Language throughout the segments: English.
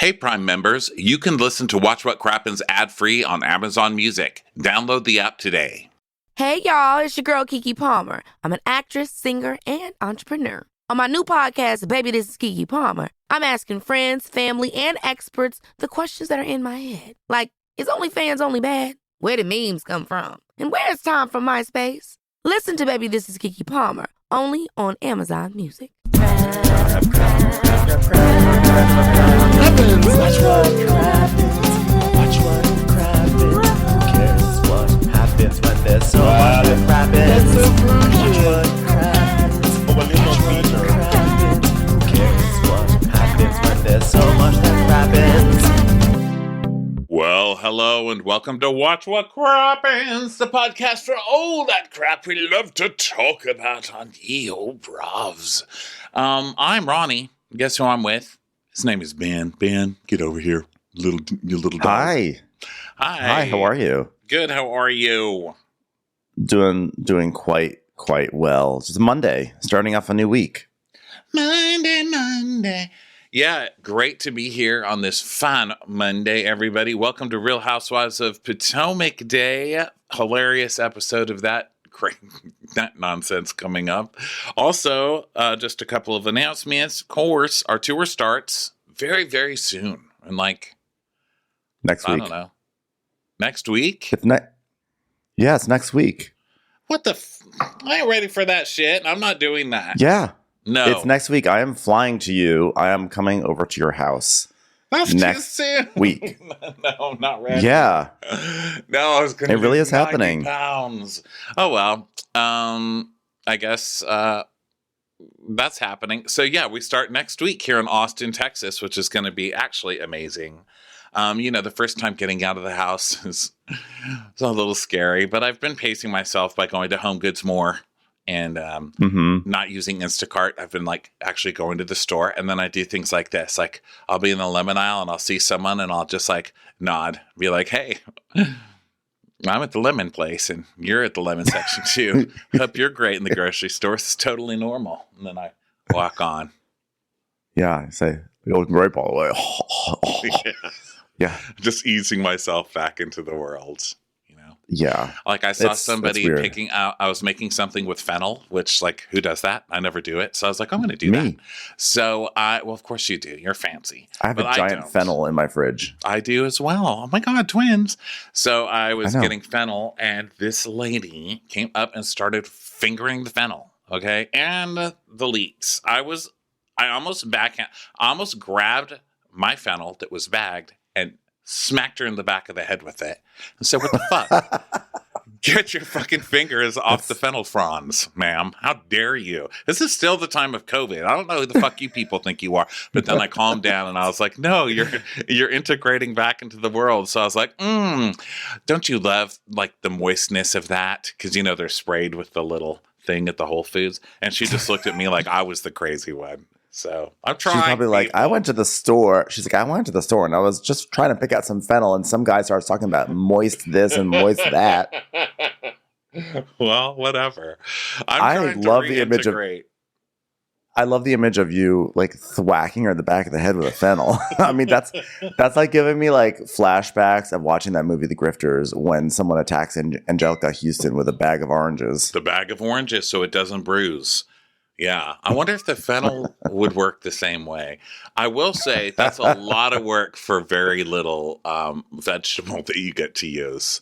Hey, Prime members, you can listen to Watch What Crappens ad-free on Amazon Music. Download the app today. Hey, y'all, it's your girl, Keke Palmer. I'm an actress, singer, and entrepreneur. On my new podcast, Baby, This is Keke Palmer, I'm asking friends, family, and experts the questions that are in my head. Like, is OnlyFans only bad? Where did memes come from? And where's Tom from MySpace? Listen to Baby, This is Keke Palmer, only on Amazon Music. Crappens. Watch what crappens. Watch what crappens. Who cares what happens when there's so much that crappens? Watch what crappens. Watch what crappens. Who cares what happens when there's so much that crappens? Well, hello and welcome to Watch What Crappens, the podcast for all that crap we love to talk about on ye old bravs. I'm Ronnie. Guess who I'm with? His name is Ben. Ben, get over here, you little dog. Hi. Hi, how are you? Good, how are you? Doing quite well. It's Monday, starting off a new week. Monday. Yeah, great to be here on this fine Monday, everybody. Welcome to Real Housewives of Potomac Day. Hilarious episode of that nonsense coming up. Also, just a couple of announcements. Of course, our tour starts very, very soon. And next week. I don't know. Next week? It's next week. What the I ain't ready for that shit. I'm not doing that. Yeah. No. It's next week. I am flying to you. I am coming over to your house. That's next too soon. Week. No, I'm not ready. Yeah. No, I was going to. It really is happening. Pounds. Oh well. I guess that's happening. So yeah, we start next week here in Austin, Texas, which is going to be actually amazing. The first time getting out of the house is a little scary, but I've been pacing myself by going to Home Goods more. And not using Instacart. I've been actually going to the store, and then I do things like this. Like I'll be in the lemon aisle and I'll see someone and I'll just nod, be like, "Hey, I'm at the lemon place and you're at the lemon section too. Hope you're great in the grocery store. It's totally normal." And then I walk on. Yeah, I say, "You're looking great, by the way." Yeah, just easing myself back into the world. Yeah. I saw somebody picking out, I was making something with fennel, which who does that? I never do it. So I was like, I'm going to do that. So of course you do. You're fancy. I have a giant fennel in my fridge. I do as well. Oh my God, twins. So I was getting fennel and this lady came up and started fingering the fennel. Okay. And the leeks. I almost grabbed my fennel that was bagged and smacked her in the back of the head with it. And said, "What the fuck? Get your fucking fingers off the fennel fronds, ma'am. How dare you? This is still the time of COVID. I don't know who the fuck you people think you are." But then I calmed down and I was like, "No, you're integrating back into the world." So I was like, don't you love the moistness of that? Because they're sprayed with the little thing at the Whole Foods. And she just looked at me like I was the crazy one. So I'm trying. She's probably I went to the store. She's like, I went to the store and I was just trying to pick out some fennel, and some guy starts talking about moist this and moist that. Well, whatever. I love the image of you thwacking her in the back of the head with a fennel. I mean, that's giving me flashbacks of watching that movie, The Grifters, when someone attacks Angelica Houston with a bag of oranges. The bag of oranges, so it doesn't bruise. Yeah. I wonder if the fennel would work the same way. I will say that's a lot of work for very little vegetable that you get to use.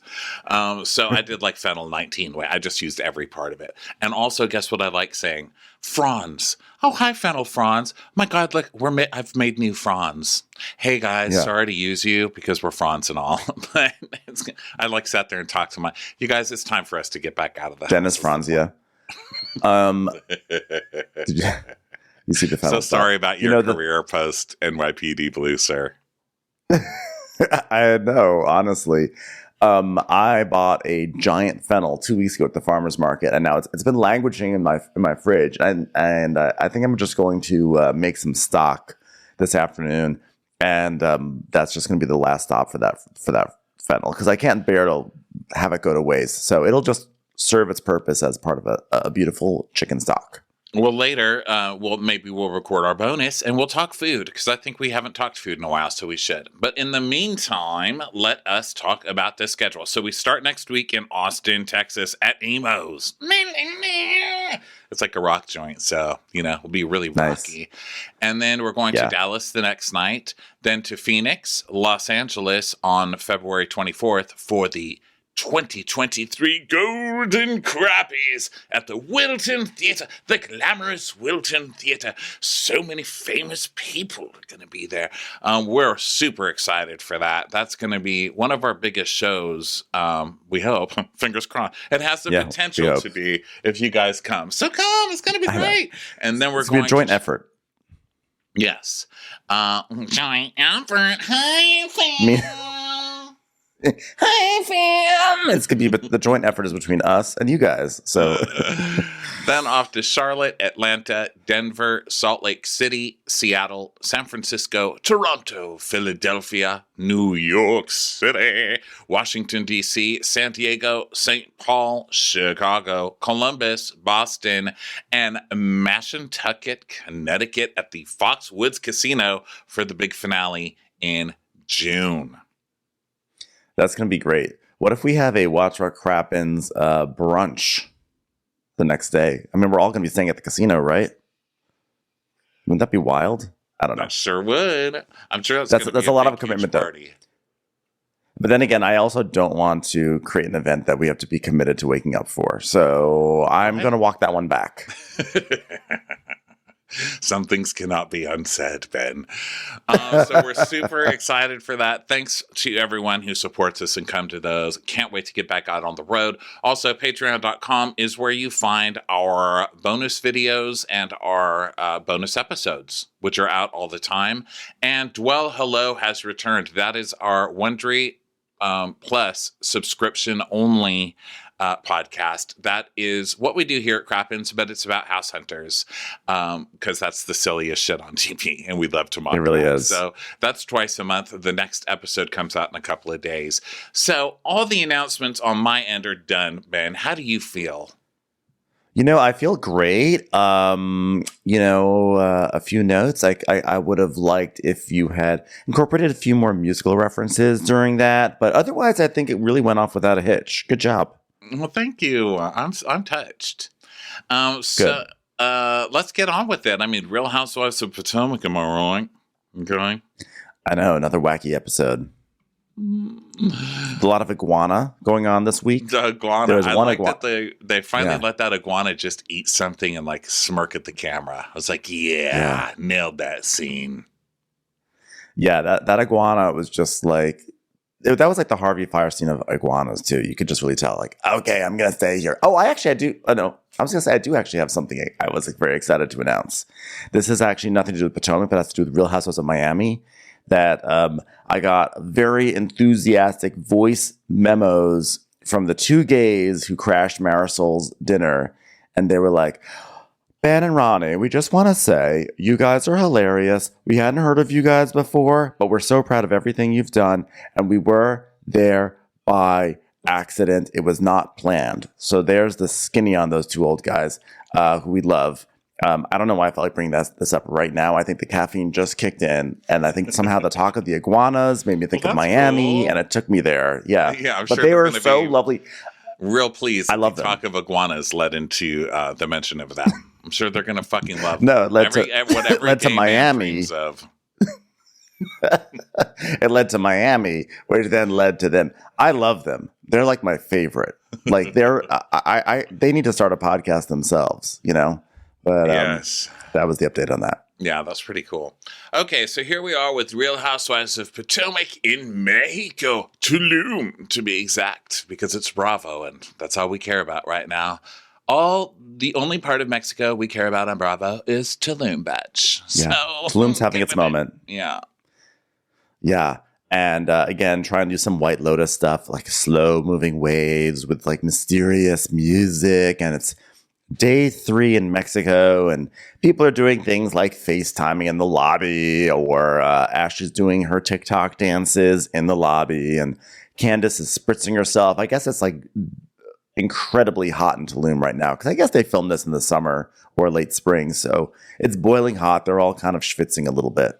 So I did fennel 19 way. I just used every part of it. And also, guess what I like saying? Fronds. Oh, hi, fennel fronds. My God, look, I've made new fronds. Hey, guys, sorry to use you because we're fronds and all. But I sat there and talked to you guys, it's time for us to get back out of the Dennis Franzia. Did you see the fennel? So sorry about your career post NYPD Blue, sir. I know, honestly. I bought a giant fennel 2 weeks ago at the farmer's market, and now it's been languishing in my fridge. And I think I'm just going to make some stock this afternoon, and that's just going to be the last stop for that fennel, because I can't bear to have it go to waste. So it'll just serve its purpose as part of a beautiful chicken stock. Well, later, maybe we'll record our bonus and we'll talk food because I think we haven't talked food in a while, so we should. But in the meantime, let us talk about the schedule. So we start next week in Austin, Texas at Emo's. It's like a rock joint, so, we'll be really rocky. Nice. And then we're going to Dallas the next night, then to Phoenix, Los Angeles on February 24th for the 2023 Golden Crappies at the Wilton Theatre, the glamorous Wilton Theatre. So many famous people are going to be there. We're super excited for that. That's going to be one of our biggest shows, we hope. Fingers crossed. It has the potential to be if you guys come. So come. It's going to be great. And then we're going to... It's a joint effort. Yes. Joint effort. Hi, fam. Hi, fam. It's gonna be, but the joint effort is between us and you guys. So then off to Charlotte, Atlanta, Denver, Salt Lake City, Seattle, San Francisco, Toronto, Philadelphia, New York City, Washington, D.C., San Diego, St. Paul, Chicago, Columbus, Boston, and Mashantucket, Connecticut at the Foxwoods Casino for the big finale in June. That's going to be great. What if we have a Watch What Crappens brunch the next day? I mean, we're all going to be staying at the casino, right? Wouldn't that be wild? I don't know. I sure would. I'm sure that's a lot of commitment, though. But then again, I also don't want to create an event that we have to be committed to waking up for. So I'm going to walk that one back. Some things cannot be unsaid, Ben. So we're super excited for that. Thanks to everyone who supports us and come to those. Can't wait to get back out on the road. Also, patreon.com is where you find our bonus videos and our bonus episodes, which are out all the time. And Dwell Hello has returned. That is our Wondery Plus subscription only podcast. That is what we do here at Crappens, but it's about house hunters because that's the silliest shit on TV, and we love to mock. It really is. So that's twice a month. The next episode comes out in a couple of days. So all the announcements on my end are done. Ben, how do you feel? I feel great. A few notes. I would have liked if you had incorporated a few more musical references during that, but otherwise, I think it really went off without a hitch. Good job. Well, thank you. I'm touched. So let's get on with it. I mean, Real Housewives of Potomac, am I wrong? Okay. I know, another wacky episode. A lot of iguana going on this week. The iguana. I like that they finally let that iguana just eat something and like smirk at the camera. I was like, nailed that scene. Yeah, that iguana was just like, that was like the Harvey Firestein of iguanas too. You could just really tell, like, okay, I'm gonna stay here. Oh, I do actually have something I was very excited to announce. This is actually nothing to do with Potomac, but has to do with Real Housewives of Miami. That I got very enthusiastic voice memos from the two gays who crashed Marisol's dinner, and they were like, Ben and Ronnie, we just want to say you guys are hilarious. We hadn't heard of you guys before, but we're so proud of everything you've done. And we were there by accident. It was not planned. So there's the skinny on those two old guys who we love. I don't know why I felt like bringing this up right now. I think the caffeine just kicked in. And I think somehow the talk of the iguanas made me think of Miami. Cool. And it took me there. Yeah. I'm but sure they were so lovely. Real pleased. I love them. Talk of iguanas led into the mention of that. I'm sure they're going to fucking love No, it led it led to Miami. Of. It led to Miami, which then led to them. I love them. They're like my favorite. Like they need to start a podcast themselves, But yes, that was the update on that. Yeah, that's pretty cool. Okay, so here we are with Real Housewives of Potomac in Mexico, Tulum, to be exact, because it's Bravo, and that's all we care about right now. The only part of Mexico we care about on Bravo is Tulum, bitch. Yeah. So, Tulum's having its moment. Yeah. Yeah. And again, trying to do some White Lotus stuff, like slow moving waves with like mysterious music. And it's day 3 in Mexico, and people are doing things like FaceTiming in the lobby, or Ashley's doing her TikTok dances in the lobby, and Candace is spritzing herself. I guess it's like incredibly hot in Tulum right now, because I guess they filmed this in the summer or late spring, so it's boiling hot. They're all kind of schwitzing a little bit.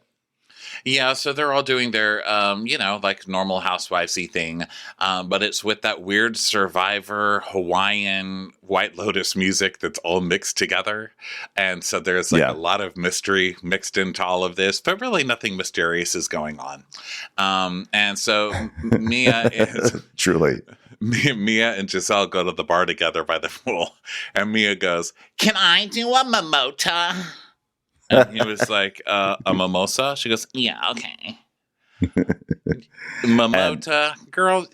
Yeah, so they're all doing their, like normal housewivesy thing, but it's with that weird Survivor Hawaiian White Lotus music that's all mixed together. And so there's a lot of mystery mixed into all of this, but really nothing mysterious is going on. And so Mia is... Truly. Mia and Giselle go to the bar together by the pool, and Mia goes, "Can I do a mimota?" And he was like, a mimosa? She goes, "Yeah, okay." Mimota? Girl,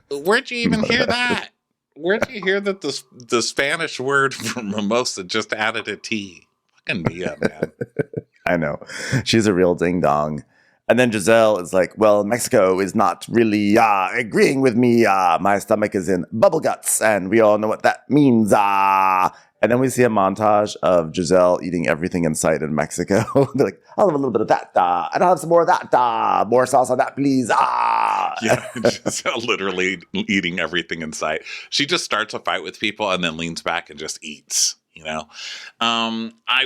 where'd you even hear that? Where'd you hear that the Spanish word for mimosa just added a T? Fucking Mia, man. I know. She's a real ding-dong. And then Giselle is like, well, Mexico is not really agreeing with me. My stomach is in bubble guts, and we all know what that means. And then we see a montage of Giselle eating everything in sight in Mexico. They're like, I'll have a little bit of that, and I'll have some more of that, more sauce on that, please. Yeah, Giselle literally eating everything in sight. She just starts a fight with people and then leans back and just eats. I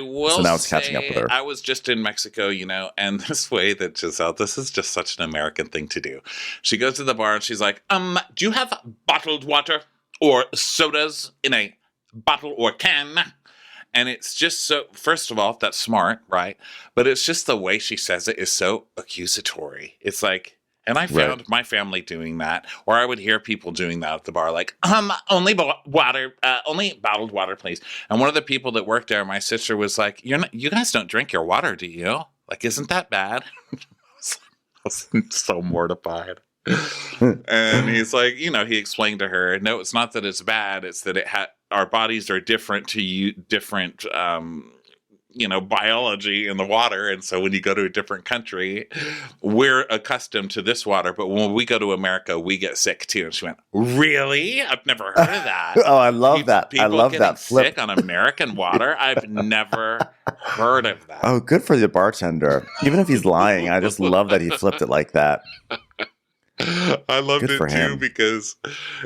will so now it's catching up with her. I was just in Mexico, and this way that Giselle, this is just such an American thing to do. She goes to the bar and she's like, do you have bottled water or sodas in a bottle or can? And it's just so, first of all, that's smart, right? But it's just the way she says it is so accusatory. It's like, and I found my family doing that, or I would hear people doing that at the bar, like, only water, only bottled water, please. And one of the people that worked there, my sister, was like, you guys don't drink your water, do you? Like, isn't that bad? I was so mortified. And he's like, he explained to her, no, it's not that it's bad, it's that our bodies are different to you, different, biology in the water. And so when you go to a different country, we're accustomed to this water. But when we go to America, we get sick too. And she went, really? I've never heard of that. Oh, I love that. I love that flip. Sick on American water? I've never heard of that. Oh, good for the bartender. Even if he's lying, I just love that he flipped it like that. I loved it too, because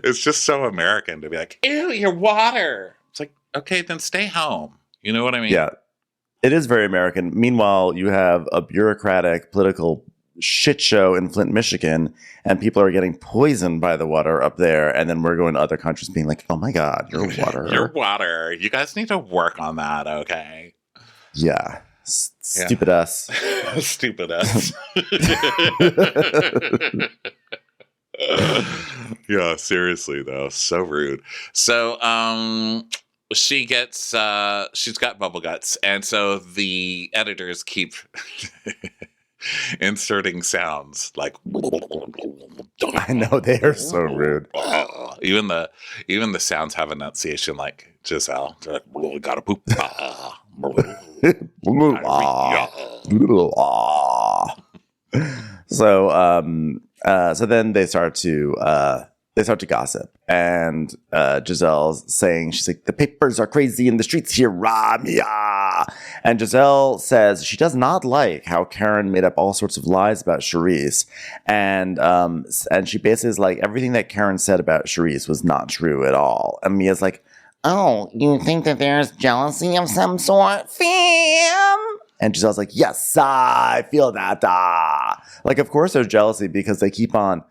it's just so American to be like, ew, your water. It's like, okay, then stay home. You know what I mean? Yeah. It is very American. Meanwhile, you have a bureaucratic political shit show in Flint, Michigan, and people are getting poisoned by the water up there. And then we're going to other countries being like, oh my God, your water. Your water. You guys need to work on that, okay? Yeah. Stupid us. Stupid us. Yeah, seriously, though. So rude. So, she's got bubble guts, and so the editors keep inserting sounds like I know, they are so rude. Even the sounds have enunciation, like Giselle. They're like, gotta poop. So then they start to gossip, and Giselle's saying, she's like, the papers are crazy in the streets here, Mia. And Giselle says she does not like how Karen made up all sorts of lies about Charisse, and she basically is like, everything that Karen said about Charisse was not true at all. And Mia's like, oh, you think that there's jealousy of some sort, fam? And Giselle's like, yes, I feel that. Like, of course there's jealousy, because they keep on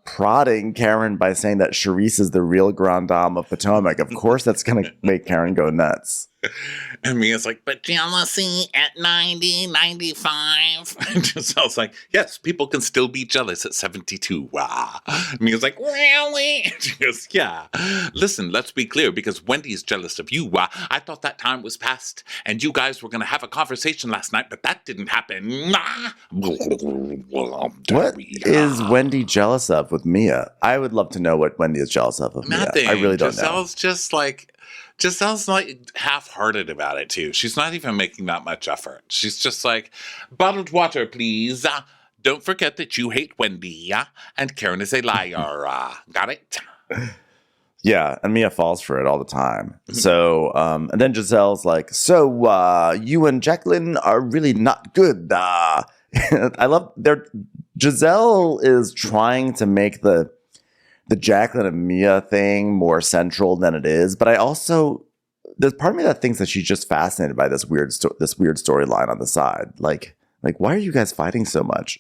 prodding Karen by saying that Charisse is the real grande dame of Potomac. Of course that's going to make Karen go nuts. And Mia's like, but jealousy at 90, 95. And Giselle's like, yes, people can still be jealous at 72. Wow. And Mia's like, really? And she goes, yeah. Listen, let's be clear, because Wendy's jealous of you. I thought that time was past, and you guys were going to have a conversation last night, but that didn't happen. What is Wendy jealous of with Mia? I would love to know what Wendy is jealous of Nothing. Mia. I really don't Giselle's know. Giselle's like half-hearted about it too. She's not even making that much effort. She's just like, bottled water, please. Don't forget that you hate Wendy, and Karen is a liar. Got it? Yeah, and Mia falls for it all the time. So, and then Giselle's like, so you and Jacqueline are really not good. I love Giselle is trying to make the the Jacqueline and Mia thing more central than it is. But I also, there's part of me that thinks that she's just fascinated by this weird storyline on the side. Like, why are you guys fighting so much?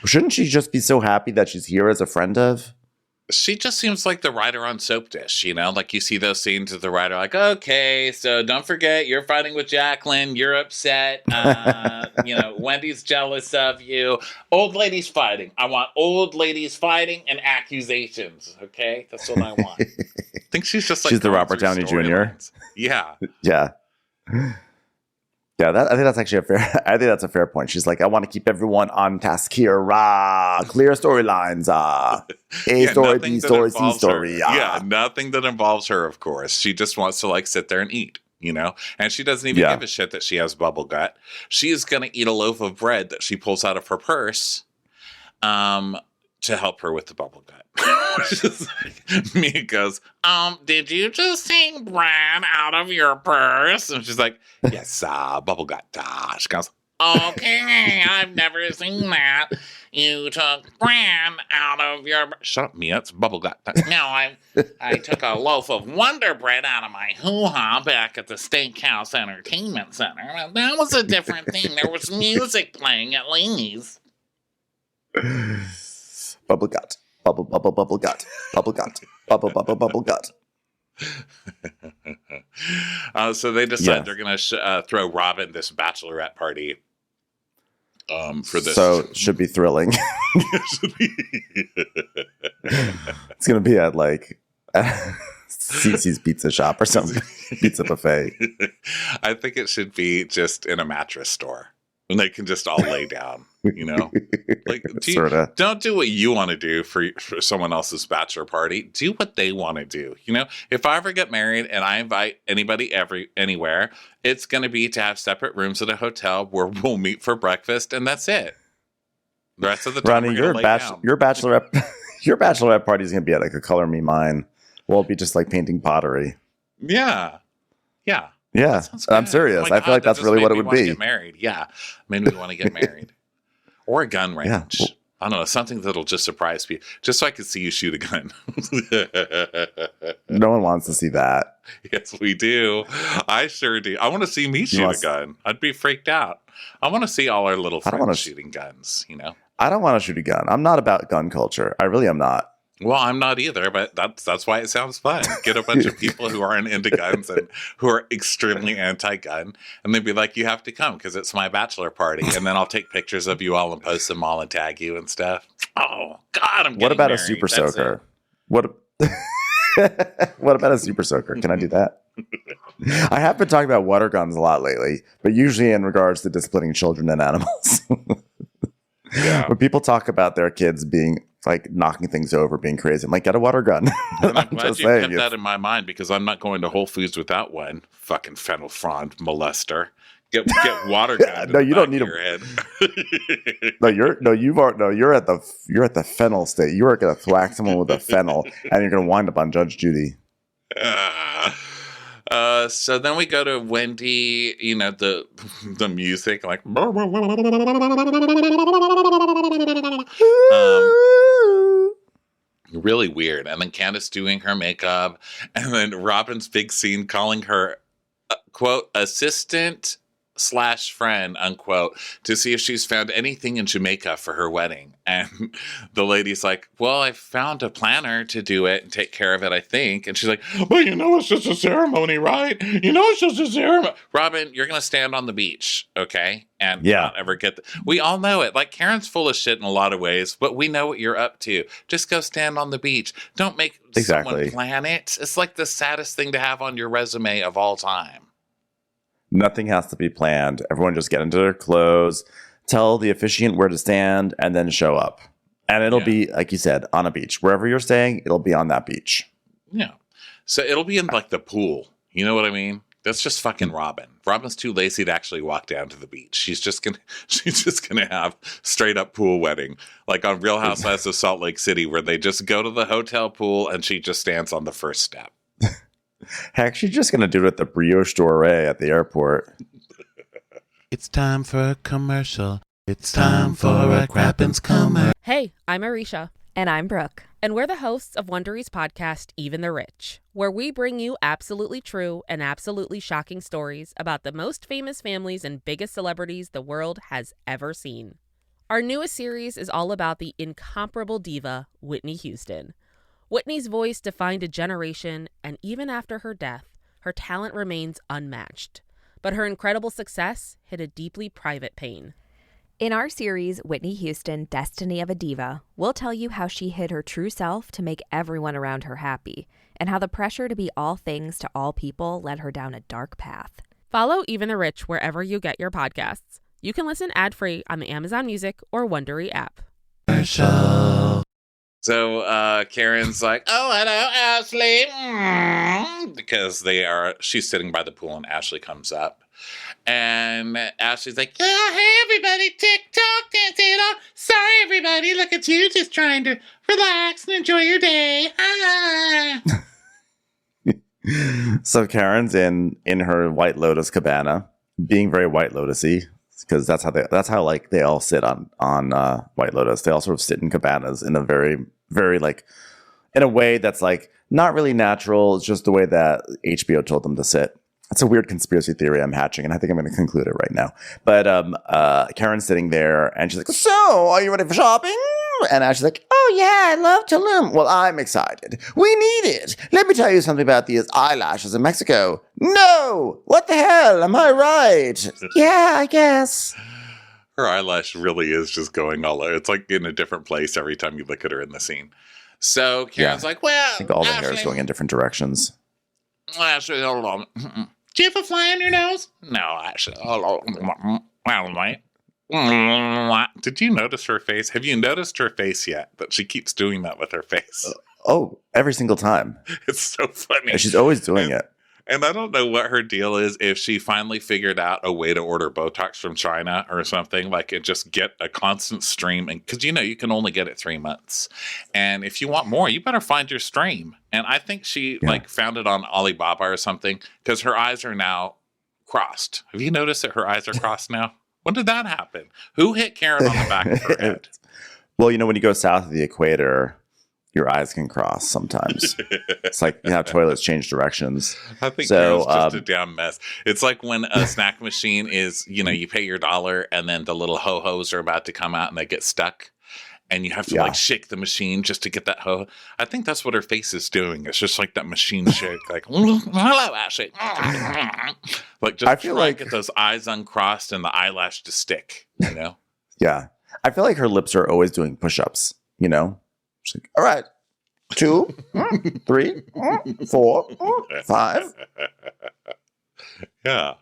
Shouldn't she just be so happy that she's here as a friend of? She just seems like the writer on Soap Dish, you know? Like, you see those scenes of the writer like, okay, so don't forget, you're fighting with Jacqueline, you're upset, Wendy's jealous of you. Old ladies fighting. I want old ladies fighting and accusations, okay? That's what I want. I think she's just like... She's the Robert Downey Jr.? Yeah. Yeah. Yeah, I think that's actually a fair point. She's like, I want to keep everyone on task here. Clear storylines. A story, B story, C story. Yeah, nothing that involves her, of course. She just wants to like sit there and eat, you know? And she doesn't even give a shit that she has bubble gut. She is going to eat a loaf of bread that she pulls out of her purse to help her with the bubble gut. Mia goes, did you just take bread out of your purse? And she's like, yes, bubble gut. She goes, okay, I've never seen that. You took bread out of your... Shut up, Mia, it's bubble gut. No, I took a loaf of Wonder Bread out of my hoo-ha back at the Steakhouse Entertainment Center. That was a different thing. There was music playing at Lee's. Bubble gut. Bubble gut. Bubble gut. Bubble gut. So they decide they're going to throw Robin this bachelorette party for this. So should be thrilling. It's going to be at like Cece's Pizza Shop or some pizza buffet. I think it should be just in a mattress store. And they can just all lay down, you know? Like, don't do what you want to do for someone else's bachelor party. Do what they want to do, you know? If I ever get married and I invite anybody anywhere, it's going to be to have separate rooms at a hotel where we'll meet for breakfast, and that's it. The rest of the time, Ronnie, your bachelorette party is going to be at like a Color Me Mine. We'll be just like painting pottery. Yeah. Yeah, I'm serious. I feel like that's really what it would be. Get married. Yeah, made me want to get married. Or a gun range. Yeah. Well, I don't know, something that'll just surprise people. Just so I can see you shoot a gun. No one wants to see that. Yes, we do. I sure do. I want to see me shoot a gun. I'd be freaked out. I want to see all our little friends shooting guns, you know? I don't want to shoot a gun. I'm not about gun culture. I really am not. Well, I'm not either, but that's why it sounds fun. Get a bunch of people who aren't into guns and who are extremely anti-gun, and they'd be like, you have to come because it's my bachelor party, and then I'll take pictures of you all and post them all and tag you and stuff. Oh, God, I'm getting What about married. A super soaker? What about a super soaker? Can I do that? I have been talking about water guns a lot lately, but usually in regards to disciplining children and animals. Yeah. When people talk about their kids being like knocking things over, being crazy, I'm like, get a water gun. I'm glad you kept that in my mind because I'm not going to Whole Foods without one. Fucking fennel frond molester. Get water gun. No, you don't need a. You're at the fennel state. You are going to thwack someone with a fennel, and you're going to wind up on Judge Judy. So then we go to Wendy, you know, the music, like, really weird. And then Candace doing her makeup, and then Robin's big scene calling her, quote, assistant / friend, unquote, to see if she's found anything in Jamaica for her wedding. And the lady's like, well, I found a planner to do it and take care of it, I think. And she's like, well, you know, it's just a ceremony, right? You know, it's just a ceremony. Robin, you're going to stand on the beach, okay? And not ever get we all know it. Like, Karen's full of shit in a lot of ways, but we know what you're up to. Just go stand on the beach. Don't make someone plan it. It's like the saddest thing to have on your resume of all time. Nothing has to be planned. Everyone just get into their clothes, tell the officiant where to stand, and then show up. And it'll be, like you said, on a beach. Wherever you're staying, it'll be on that beach. Yeah. So it'll be in like the pool. You know what I mean? That's just fucking Robin. Robin's too lazy to actually walk down to the beach. She's just gonna have straight up pool wedding, like on Real Housewives of Salt Lake City, where they just go to the hotel pool and she just stands on the first step. Heck, she's just going to do it at the brioche dorée at the airport. It's time for a commercial. It's time for a Crappens commercial. Hey, I'm Arisha. And I'm Brooke. And we're the hosts of Wondery's podcast, Even the Rich, where we bring you absolutely true and absolutely shocking stories about the most famous families and biggest celebrities the world has ever seen. Our newest series is all about the incomparable diva, Whitney Houston. Whitney's voice defined a generation, and even after her death, her talent remains unmatched. But her incredible success hid a deeply private pain. In our series, Whitney Houston, Destiny of a Diva, we'll tell you how she hid her true self to make everyone around her happy, and how the pressure to be all things to all people led her down a dark path. Follow Even the Rich wherever you get your podcasts. You can listen ad-free on the Amazon Music or Wondery app. So Karen's like, "Oh, hello, Ashley," because she's sitting by the pool, and Ashley comes up. And Ashley's like, "Oh, hey, everybody, TikTok, that's it all. Sorry, everybody, look at you, just trying to relax and enjoy your day." So Karen's in her White Lotus cabana, being very White Lotus-y, because that's how like they all sit on White Lotus. They all sort of sit in cabanas in a very, very like, in a way that's like not really natural. It's just the way that HBO told them to sit. It's a weird conspiracy theory I'm hatching, and I think I'm going to conclude it right now. But Karen's sitting there, and she's like, "So, are you ready for shopping?" And Ashley's like, "Oh, yeah, I love Tulum." "Well, I'm excited. We need it. Let me tell you something about these eyelashes in Mexico." "No! What the hell? Am I right?" "Yeah, I guess." Her eyelash really is just going all over. It's like in a different place every time you look at her in the scene. So Karen's like, "Well, I think all the hair is going in different directions. Ashley, hold on. Do you have a fly on your nose?" "No, Ashley. Well, mate. Did you notice her face? Have you noticed her face yet? That she keeps doing that with her face. Oh, every single time. It's so funny. And she's always doing it. And I don't know what her deal is, if she finally figured out a way to order Botox from China or something, like, and just get a constant stream. And because, you can only get it 3 months. And if you want more, you better find your stream. And I think she found it on Alibaba or something, because her eyes are now crossed. Have you noticed that her eyes are crossed now? When did that happen? Who hit Karen on the back of her head? Well, when you go south of the equator, your eyes can cross sometimes. It's like toilets change directions. I think Karen's just a damn mess. It's like when a snack machine is, you pay your $1 and then the little ho-hos are about to come out and they get stuck. And you have to shake the machine just to get that ho. I think that's what her face is doing. It's just like that machine shake, like, "Hello, Ashley." Like, just try to get those eyes uncrossed and the eyelash to stick, Yeah. I feel like her lips are always doing push-ups, She's like, "All right, 2, 3, 4, 5. Yeah.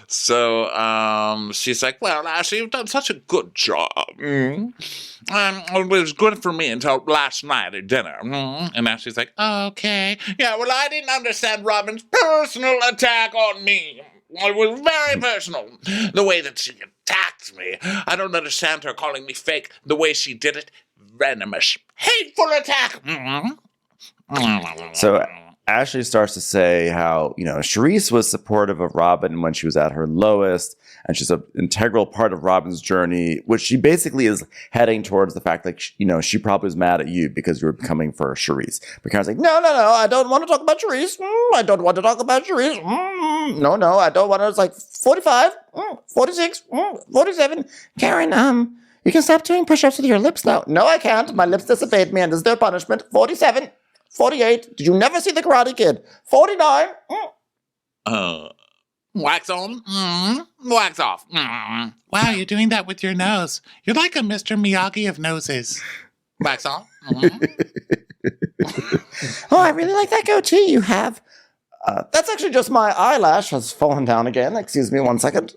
So she's like, "Well, Ashley, you've done such a good job. It was good for me until last night at dinner." And Ashley's like, "Okay. Yeah, well, I didn't understand Robin's personal attack on me. It was very personal. The way that she attacked me. I don't understand her calling me fake. The way she did it, venomous, hateful attack." So Ashley starts to say how, Charisse was supportive of Robin when she was at her lowest, and she's an integral part of Robin's journey, which she basically is heading towards the fact that, she probably was mad at you because you were coming for Charisse. But Karen's like, no, I don't want to talk about Charisse. I don't want to talk about Charisse. No, I don't want to. It's like 45, 46, 47. Karen, you can stop doing push-ups with your lips now. No, I can't. My lips disobeyed me, and this is their punishment. 47. 48. Did you never see The Karate Kid? 49. Wax on. Wax off. Wow, you're doing that with your nose. You're like a Mr. Miyagi of noses. Wax on. Oh, I really like that goatee you have. That's actually just my eyelash has fallen down again. Excuse me 1 second.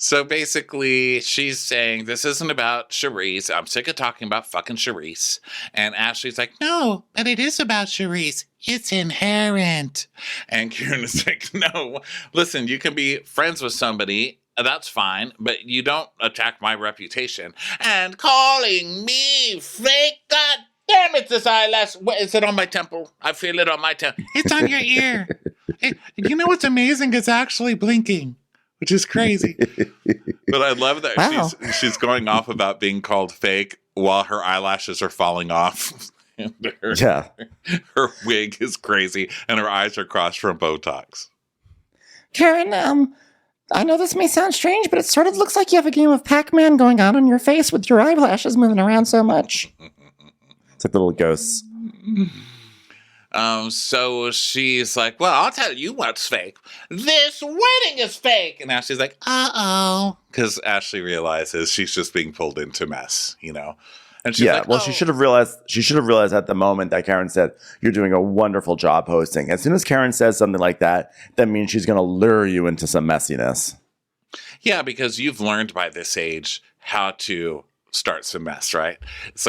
So basically, she's saying, this isn't about Charisse. I'm sick of talking about fucking Charisse. And Ashley's like, no, but it is about Charisse. It's inherent. And Karen is like, no, listen, you can be friends with somebody. That's fine, but you don't attack my reputation. And calling me fake, God damn it, this eyelash. Is it on my temple? I feel it on my temple. It's on your ear. Hey, you know what's amazing? It's actually blinking. which is crazy. But I love that she's going off about being called fake while her eyelashes are falling off. And her wig is crazy, and her eyes are crossed from Botox. Karen, I know this may sound strange, but it sort of looks like you have a game of Pac-Man going on your face with your eyelashes moving around so much. It's like little ghosts. So she's like, well, I'll tell you what's fake. This wedding is fake. And now she's like, uh-oh. Because Ashley realizes she's just being pulled into mess, you know? And she's like, well, she should have realized at the moment that Karen said, you're doing a wonderful job hosting. As soon as Karen says something like that, that means she's going to lure you into some messiness. Yeah, because you've learned by this age how to start some mess, right? It's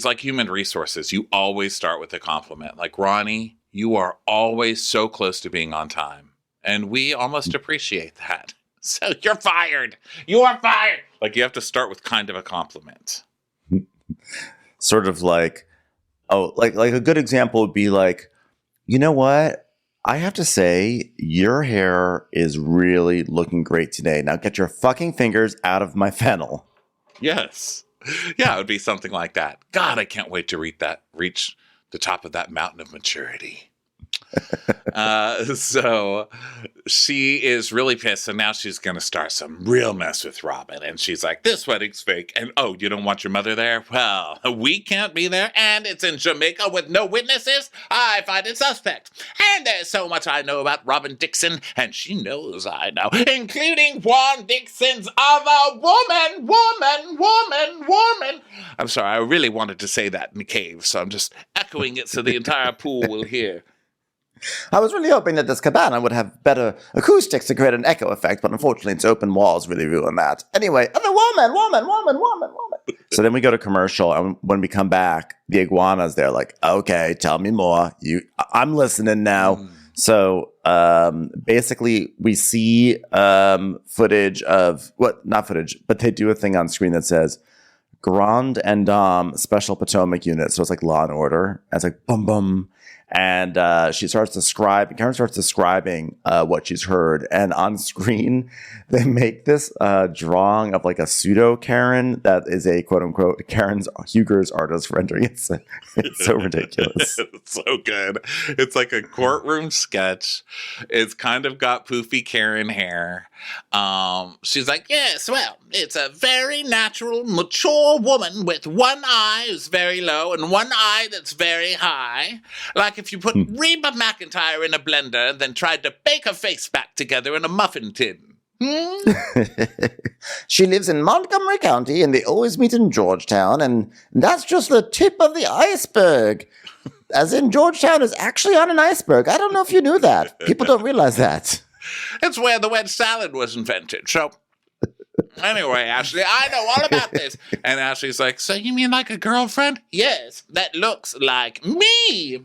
like human resources. You always start with a compliment. Like, Ronnie, you are always so close to being on time. And we almost appreciate that. So you're fired. You are fired. Like, you have to start with kind of a compliment. Sort of like, like a good example would be like, you know what? I have to say, your hair is really looking great today. Now get your fucking fingers out of my fennel. Yes. Yeah, it would be something like that. God, I can't wait to reach the top of that mountain of maturity. So she is really pissed, and now she's going to start some real mess with Robin. And she's like, this wedding's fake. And, oh, you don't want your mother there? Well, we can't be there, and it's in Jamaica with no witnesses. I find it suspect. And there's so much I know about Robin Dixon, and she knows I know, including Juan Dixon's other woman. I'm sorry, I really wanted to say that in the cave, so I'm just echoing it so the entire pool will hear. I was really hoping that this cabana would have better acoustics to create an echo effect, but unfortunately its open walls really ruin that. Anyway, other woman. So then we go to commercial, and when we come back, the iguana's there like, okay, tell me more. I'm listening now. So basically we see footage of, not footage, but they do a thing on screen that says Grand and Dame Special Potomac Unit. So it's like Law and Order. And it's like, boom, boom. And Karen starts describing what she's heard. And on screen, they make this drawing of like a pseudo Karen that is a quote unquote Karen's Huger's artist rendering. It's so ridiculous. It's so good. It's like a courtroom sketch. It's kind of got poofy Karen hair. She's like, yes, well, it's a very natural, mature woman with one eye who's very low and one eye that's very high. Like if you put Reba McEntire in a blender, then tried to bake her face back together in a muffin tin. She lives in Montgomery County, and they always meet in Georgetown, and that's just the tip of the iceberg. As in, Georgetown is actually on an iceberg. I don't know if you knew that. People don't realize that. It's where the wedge salad was invented. So anyway, Ashley, I know all about this. And Ashley's like, so you mean like a girlfriend? Yes, that looks like me.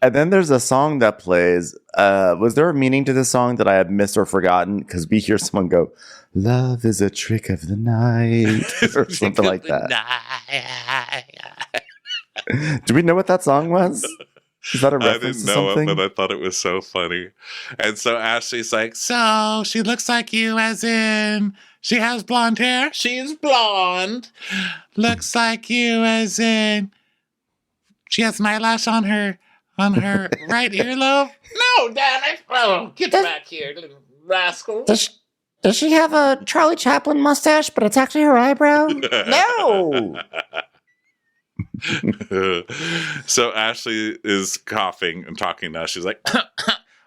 And then there's a song that plays. Was there a meaning to this song that I have missed or forgotten? Because we hear someone go, love is a trick of the night, or something like that. Do we know what that song was? Is that a reference to something? I didn't know it, but I thought it was so funny. And so Ashley's like, so she looks like you as in she has blonde hair? She's blonde. Looks like you as in she has an eyelash on her right earlobe? No, damn it. Oh, get back here, little rascal. Does she have a Charlie Chaplin mustache, but it's actually her eyebrow? No! So Ashley is coughing and talking now. She's like,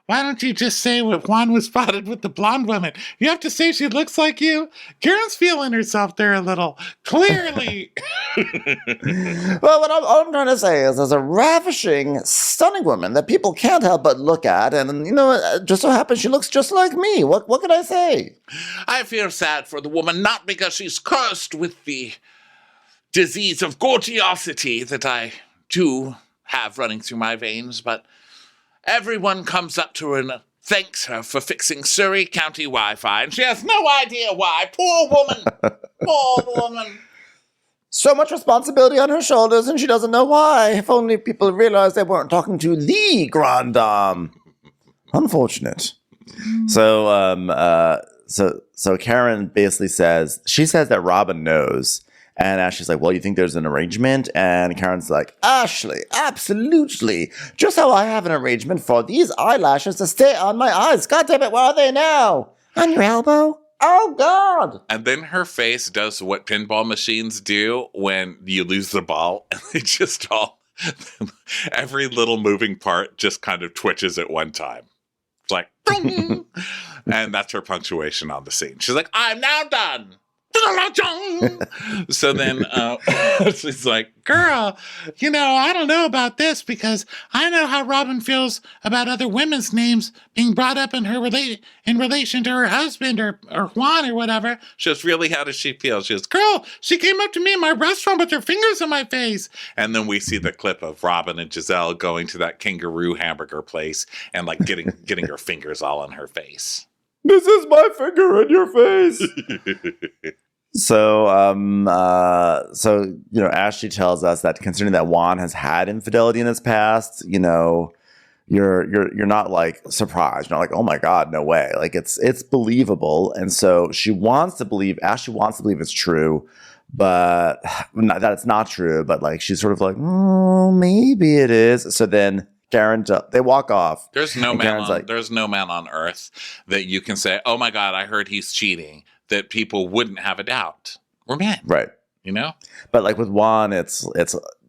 why don't you just say what Juan was spotted with the blonde woman? You have to say she looks like you. Karen's feeling herself there a little. Clearly. Well, all I'm trying to say is there's a ravishing, stunning woman that people can't help but look at. And, you know, it just so happens she looks just like me. What can I say? I feel sad for the woman, not because she's cursed with the disease of gorgeosity that I do have running through my veins, but everyone comes up to her and thanks her for fixing Surrey County Wi-Fi, and she has no idea why. Poor woman. So much responsibility on her shoulders, and she doesn't know why. If only people realized they weren't talking to the Grand Dame. Unfortunate. So Karen basically says that Robin knows. And Ashley's like, well, you think there's an arrangement? And Karen's like, Ashley, absolutely. Just how I have an arrangement for these eyelashes to stay on my eyes. God damn it, where are they now? On your elbow? Oh, God. And then her face does what pinball machines do when you lose the ball. And they just all, every little moving part just kind of twitches at one time. It's like, and that's her punctuation on the scene. She's like, I'm now done. So then she's like, girl, I don't know about this because I know how Robin feels about other women's names being brought up in her in relation to her husband or Juan or whatever. She goes, really, how does she feel? She goes, girl, she came up to me in my restaurant with her fingers in my face. And then we see the clip of Robin and Giselle going to that kangaroo hamburger place and like getting her fingers all in her face. This is my finger in your face. So Ashley tells us that considering that Juan has had infidelity in his past, you're not like surprised. You're not like, oh my God, no way. Like it's believable. And so Ashley wants to believe it's true, but not, that it's not true. But like, she's sort of like, maybe it is. So then Karen, they walk off. There's no man on earth that you can say, oh my God, I heard he's cheating, that people wouldn't have a doubt. We're men. Right. But like with Juan, it's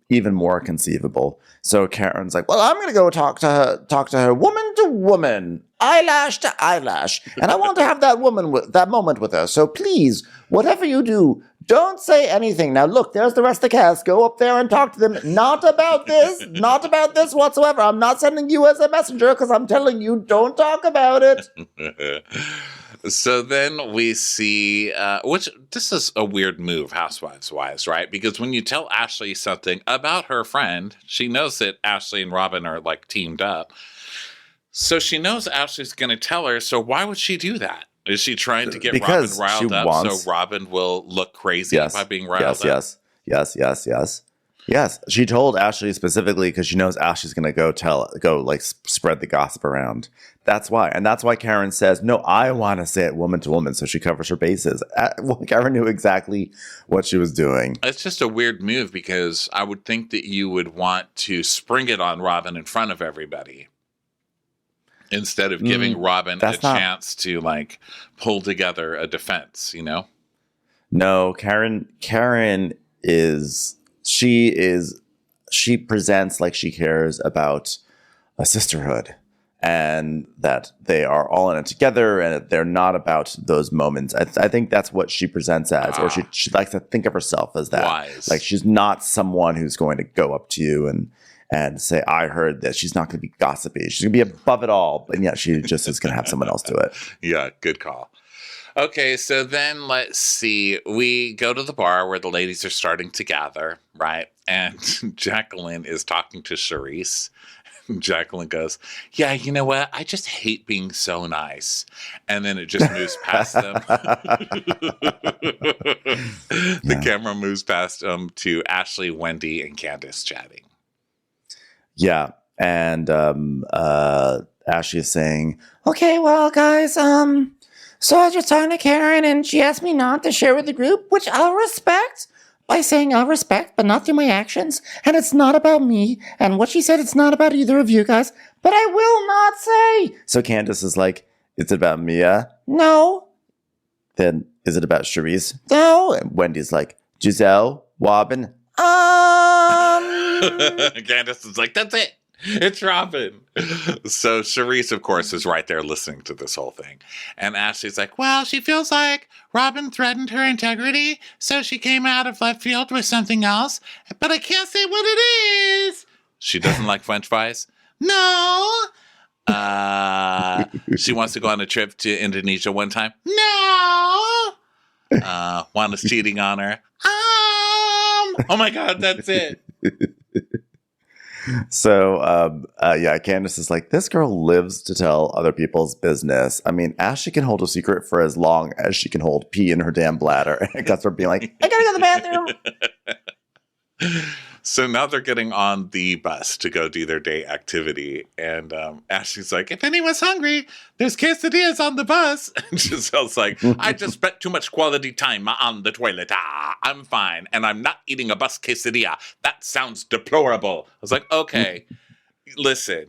even more conceivable. So Karen's like, well, I'm going to go talk to her woman to woman, eyelash to eyelash. And I want to have that moment with her. So please, whatever you do, don't say anything. Now, look, there's the rest of the cast. Go up there and talk to them. Not about this whatsoever. I'm not sending you as a messenger because I'm telling you, don't talk about it. So then we see, which this is a weird move, Housewives-wise, right? Because when you tell Ashley something about her friend, she knows that Ashley and Robin are like teamed up. So she knows Ashley's going to tell her. So why would she do that? Is she trying to get Robin riled up so Robin will look crazy by being riled up? Yes. She told Ashley specifically because she knows Ashley's going to go spread the gossip around. That's why. And that's why Karen says, no, I want to say it woman to woman. So she covers her bases. Karen knew exactly what she was doing. It's just a weird move because I would think that you would want to spring it on Robin in front of everybody, instead of giving Robin a chance to like pull together a defense, No, Karen she presents like she cares about a sisterhood and that they are all in it together and they're not about those moments. I think that's what she presents as, or she likes to think of herself as that. Wise. Like she's not someone who's going to go up to you and say, I heard this. She's not going to be gossipy. She's going to be above it all. But yeah, she just is going to have someone else do it. Yeah, good call. Okay, so then let's see. We go to the bar where the ladies are starting to gather, right? And Jacqueline is talking to Charisse. Jacqueline goes, yeah, you know what? I just hate being so nice. And then it just moves past them. The camera moves past them to Ashley, Wendy, and Candace chatting. Yeah, and Ashley is saying, okay, well, guys, so I was just talking to Karen, and she asked me not to share with the group, which I'll respect by saying I'll respect, but not through my actions, and it's not about me, and what she said, it's not about either of you guys, but I will not say. So Candace is like, is it about Mia? No. Then is it about Charisse? No. And Wendy's like, Giselle, Robin, Candace is like, that's it. It's Robin. So Charisse, of course, is right there listening to this whole thing. And Ashley's like, well, she feels like Robin threatened her integrity, so she came out of left field with something else, but I can't say what it is. She doesn't like French fries? No. She wants to go on a trip to Indonesia one time? No. Juan is cheating on her. Oh my God, that's it. So, Candace is like, this girl lives to tell other people's business. I mean, Ashley can hold a secret for as long as she can hold pee in her damn bladder. And it got her being like, I gotta go to the bathroom. So now they're getting on the bus to go do their day activity. And Ashley's like, if anyone's hungry, there's quesadillas on the bus. And Giselle's like, I just spent too much quality time on the toilet. I'm fine. And I'm not eating a bus quesadilla. That sounds deplorable. I was like, okay, listen,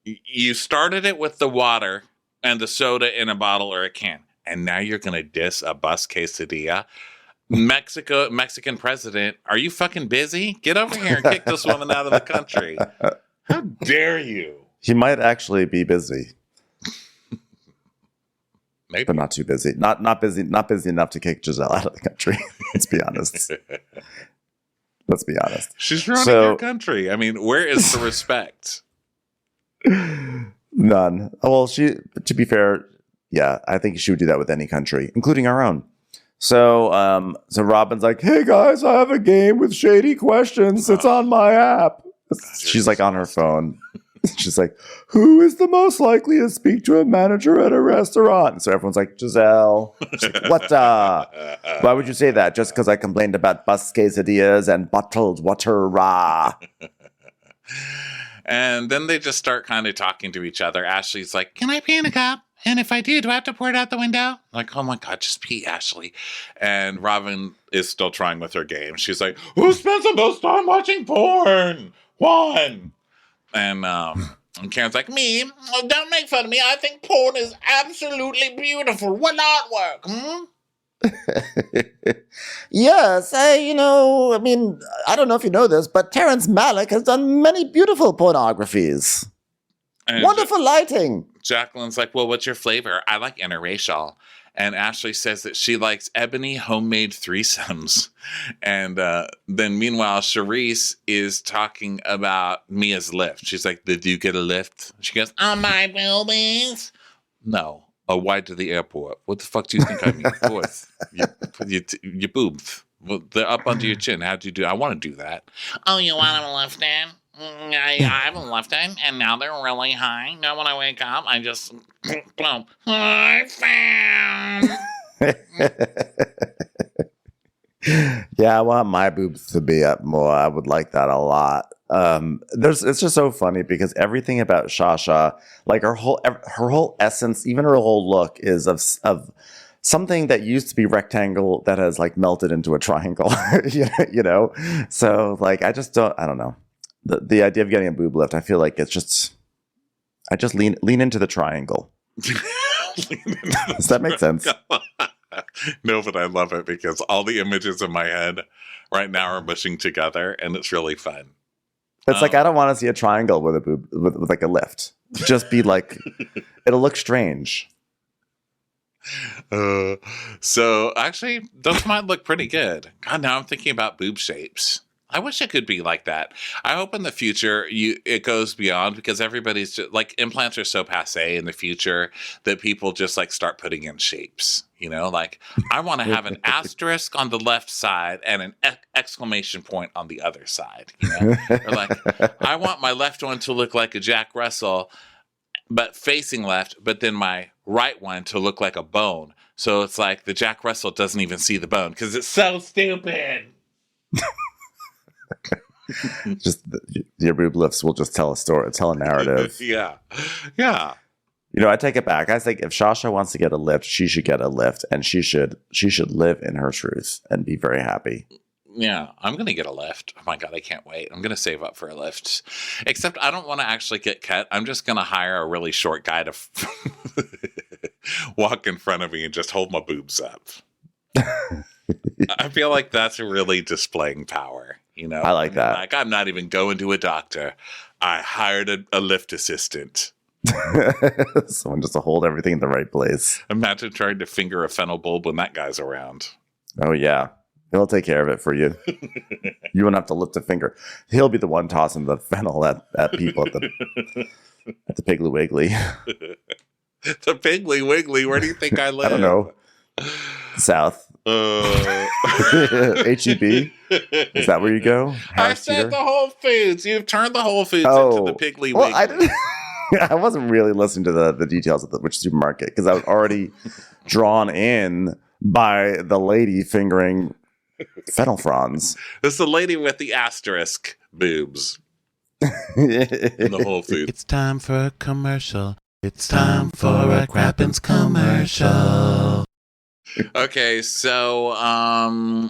you started it with the water and the soda in a bottle or a can. And now you're going to diss a bus quesadilla? Mexican president, are you fucking busy? Get over here and kick this woman out of the country. How dare you? He might actually be busy. Maybe. But not too busy. Not busy enough to kick Giselle out of the country. Let's be honest. She's running your country. I mean, where is the respect? None. Well, to be fair, yeah, I think she would do that with any country, including our own. So Robin's like, hey guys, I have a game with shady questions. It's on my app. She's like on her phone. She's like, who is the most likely to speak to a manager at a restaurant? And so everyone's like, Giselle. She's like, what? Why would you say that? Just because I complained about bus quesadillas and bottled water. And then they just start kind of talking to each other. Ashley's like, can I pee in a cup? And if I do I have to pour it out the window? Like, oh my God, just pee, Ashley. And Robin is still trying with her game. She's like, who spends the most time watching porn? Juan. And Karen's like, me? Oh, don't make fun of me. I think porn is absolutely beautiful. What artwork? Yes, I don't know if you know this, but Terrence Malick has done many beautiful pornographies. And wonderful lighting. Jacqueline's like, well, what's your flavor? I like interracial. And Ashley says that she likes ebony homemade threesomes. And then meanwhile, Charisse is talking about Mia's lift. She's like, did you get a lift? She goes, on my boobies? No, a ride to the airport. What the fuck do you think I mean? Of course. Your boobs. Well, they're up under your chin. How'd you do? I want to do that. Oh, you want them lifted? I haven't lifted, and now they're really high. Now when I wake up, I just boom. I found. Yeah, I want my boobs to be up more. I would like that a lot. It's just so funny because everything about Shasha, like her whole essence, even her whole look, is of something that used to be rectangle that has like melted into a triangle. you know. So like, I don't know. The idea of getting a boob lift, I feel like I just lean into the triangle. Does that make sense? No, but I love it because all the images in my head right now are mushing together, and it's really fun. It's like I don't want to see a triangle with a boob with like a lift. Just be like, it'll look strange. So actually, those might look pretty good. God, now I'm thinking about boob shapes. I wish it could be like that. I hope in the future it goes beyond, because everybody's just, like, implants are so passé in the future that people just like start putting in shapes. You know, like I want to have an asterisk on the left side and an exclamation point on the other side. You know, or like I want my left one to look like a Jack Russell, but facing left, but then my right one to look like a bone. So it's like the Jack Russell doesn't even see the bone because it's so stupid. Just your boob lifts will just tell a story, tell a narrative. Yeah. You know, I take it back. I think if Shasha wants to get a lift, she should get a lift, and she should live in her truth and be very happy. Yeah, I'm gonna get a lift. Oh my God, I can't wait. I'm gonna save up for a lift. Except I don't want to actually get cut. I'm just gonna hire a really short guy to walk in front of me and just hold my boobs up. I feel like that's really displaying power. You know, I like that. Like, I'm not even going to a doctor. I hired a lift assistant. Someone just to hold everything in the right place. Imagine trying to finger a fennel bulb when that guy's around. Oh, yeah. He'll take care of it for you. You won't have to lift a finger. He'll be the one tossing the fennel at people at the Piggly Wiggly. The Piggly Wiggly? Where do you think I live? I don't know. South. HEB? Is that where you go? I said the Whole Foods. You've turned the Whole Foods into the Piggly Wiggly. I didn't. I wasn't really listening to the details of which supermarket, because I was already drawn in by the lady fingering fennel fronds. It's the lady with the asterisk boobs in the Whole Foods. It's time for a commercial. It's time for a Crappens commercial. Okay, so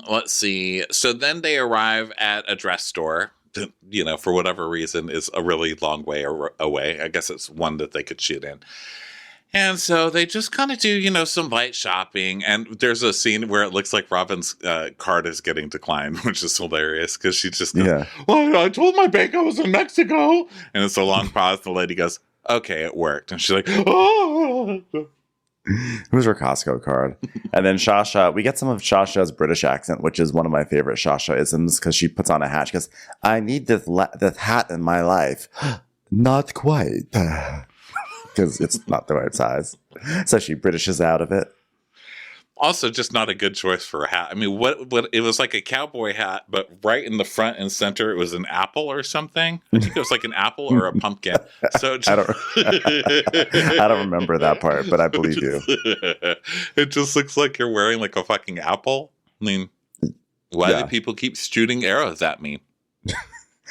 let's see. So then they arrive at a dress store that, for whatever reason is a really long way away. I guess it's one that they could shoot in. And so they just kind of do, some light shopping. And there's a scene where it looks like Robin's card is getting declined, which is hilarious because she just goes, well, I told my bank I was in Mexico. And it's a long pause. The lady goes, okay, it worked. And she's like, oh. It was her Costco card. And then Shasha, we get some of Shasha's British accent, which is one of my favorite Shasha-isms because she puts on a hat. She goes, I need this hat in my life. Not quite. Because it's not the right size. So she Britishes out of it. Also, just not a good choice for a hat. I mean, what it was like a cowboy hat, but right in the front and center, it was an apple or something. I think it was like an apple or a pumpkin. So I don't remember that part, but I believe you. It just looks like you're wearing like a fucking apple. I mean, why do people keep shooting arrows at me?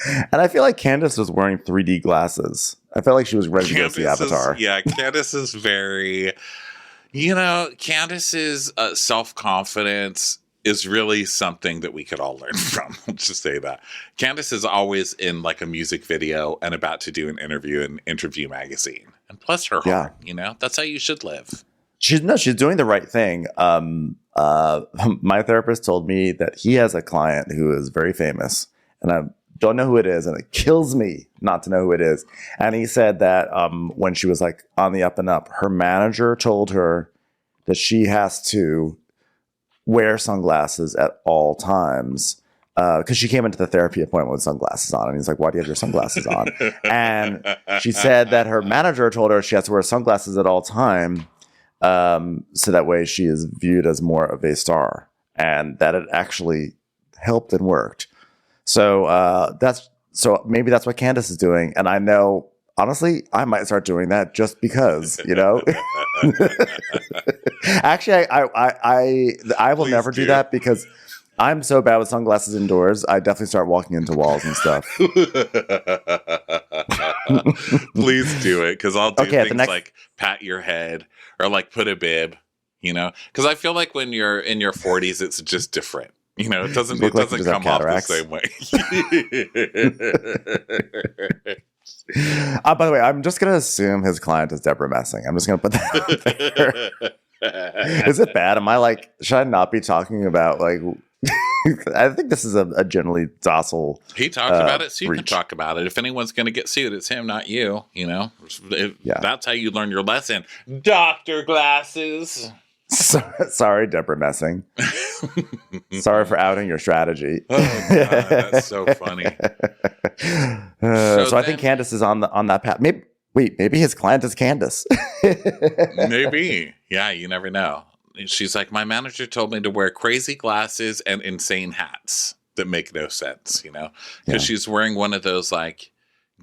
And I feel like Candace was wearing 3D glasses. I felt like she was ready to go see Avatar. Candace is very... Candace's self-confidence is really something that we could all learn from. Let's just say that. Candace is always in like a music video and about to do an interview in Interview magazine. And plus her heart, that's how you should live. She's doing the right thing. My therapist told me that he has a client who is very famous, and I don't know who it is, and it kills me not to know who it is. And he said that when she was like on the up and up, her manager told her that she has to wear sunglasses at all times because she came into the therapy appointment with sunglasses on. And he's like, why do you have your sunglasses on? And she said that her manager told her she has to wear sunglasses at all time so that way she is viewed as more of a star, and that it actually helped and worked. So maybe that's what Candace is doing. And I know, honestly, I might start doing that just because, Actually, I will never do that because I'm so bad with sunglasses indoors. I definitely start walking into walls and stuff. Please do it, because I'll do things like pat your head or like put a bib, because I feel like when you're in your 40s, it's just different. It doesn't come off the same way. By the way, I'm just going to assume his client is Deborah Messing. I'm just going to put that out there. Is it bad? Am I like, should I not be talking about like, I think this is a generally docile. He talked about it, so you can talk about it. If anyone's going to get sued, it's him, not you. That's how you learn your lesson. Dr. Glasses. Sorry, Deborah Messing. Sorry for outing your strategy. Oh, God, that's so funny. So I think Candace is on that path. Maybe his client is Candace. Maybe. Yeah, you never know. She's like, my manager told me to wear crazy glasses and insane hats that make no sense, because she's wearing one of those like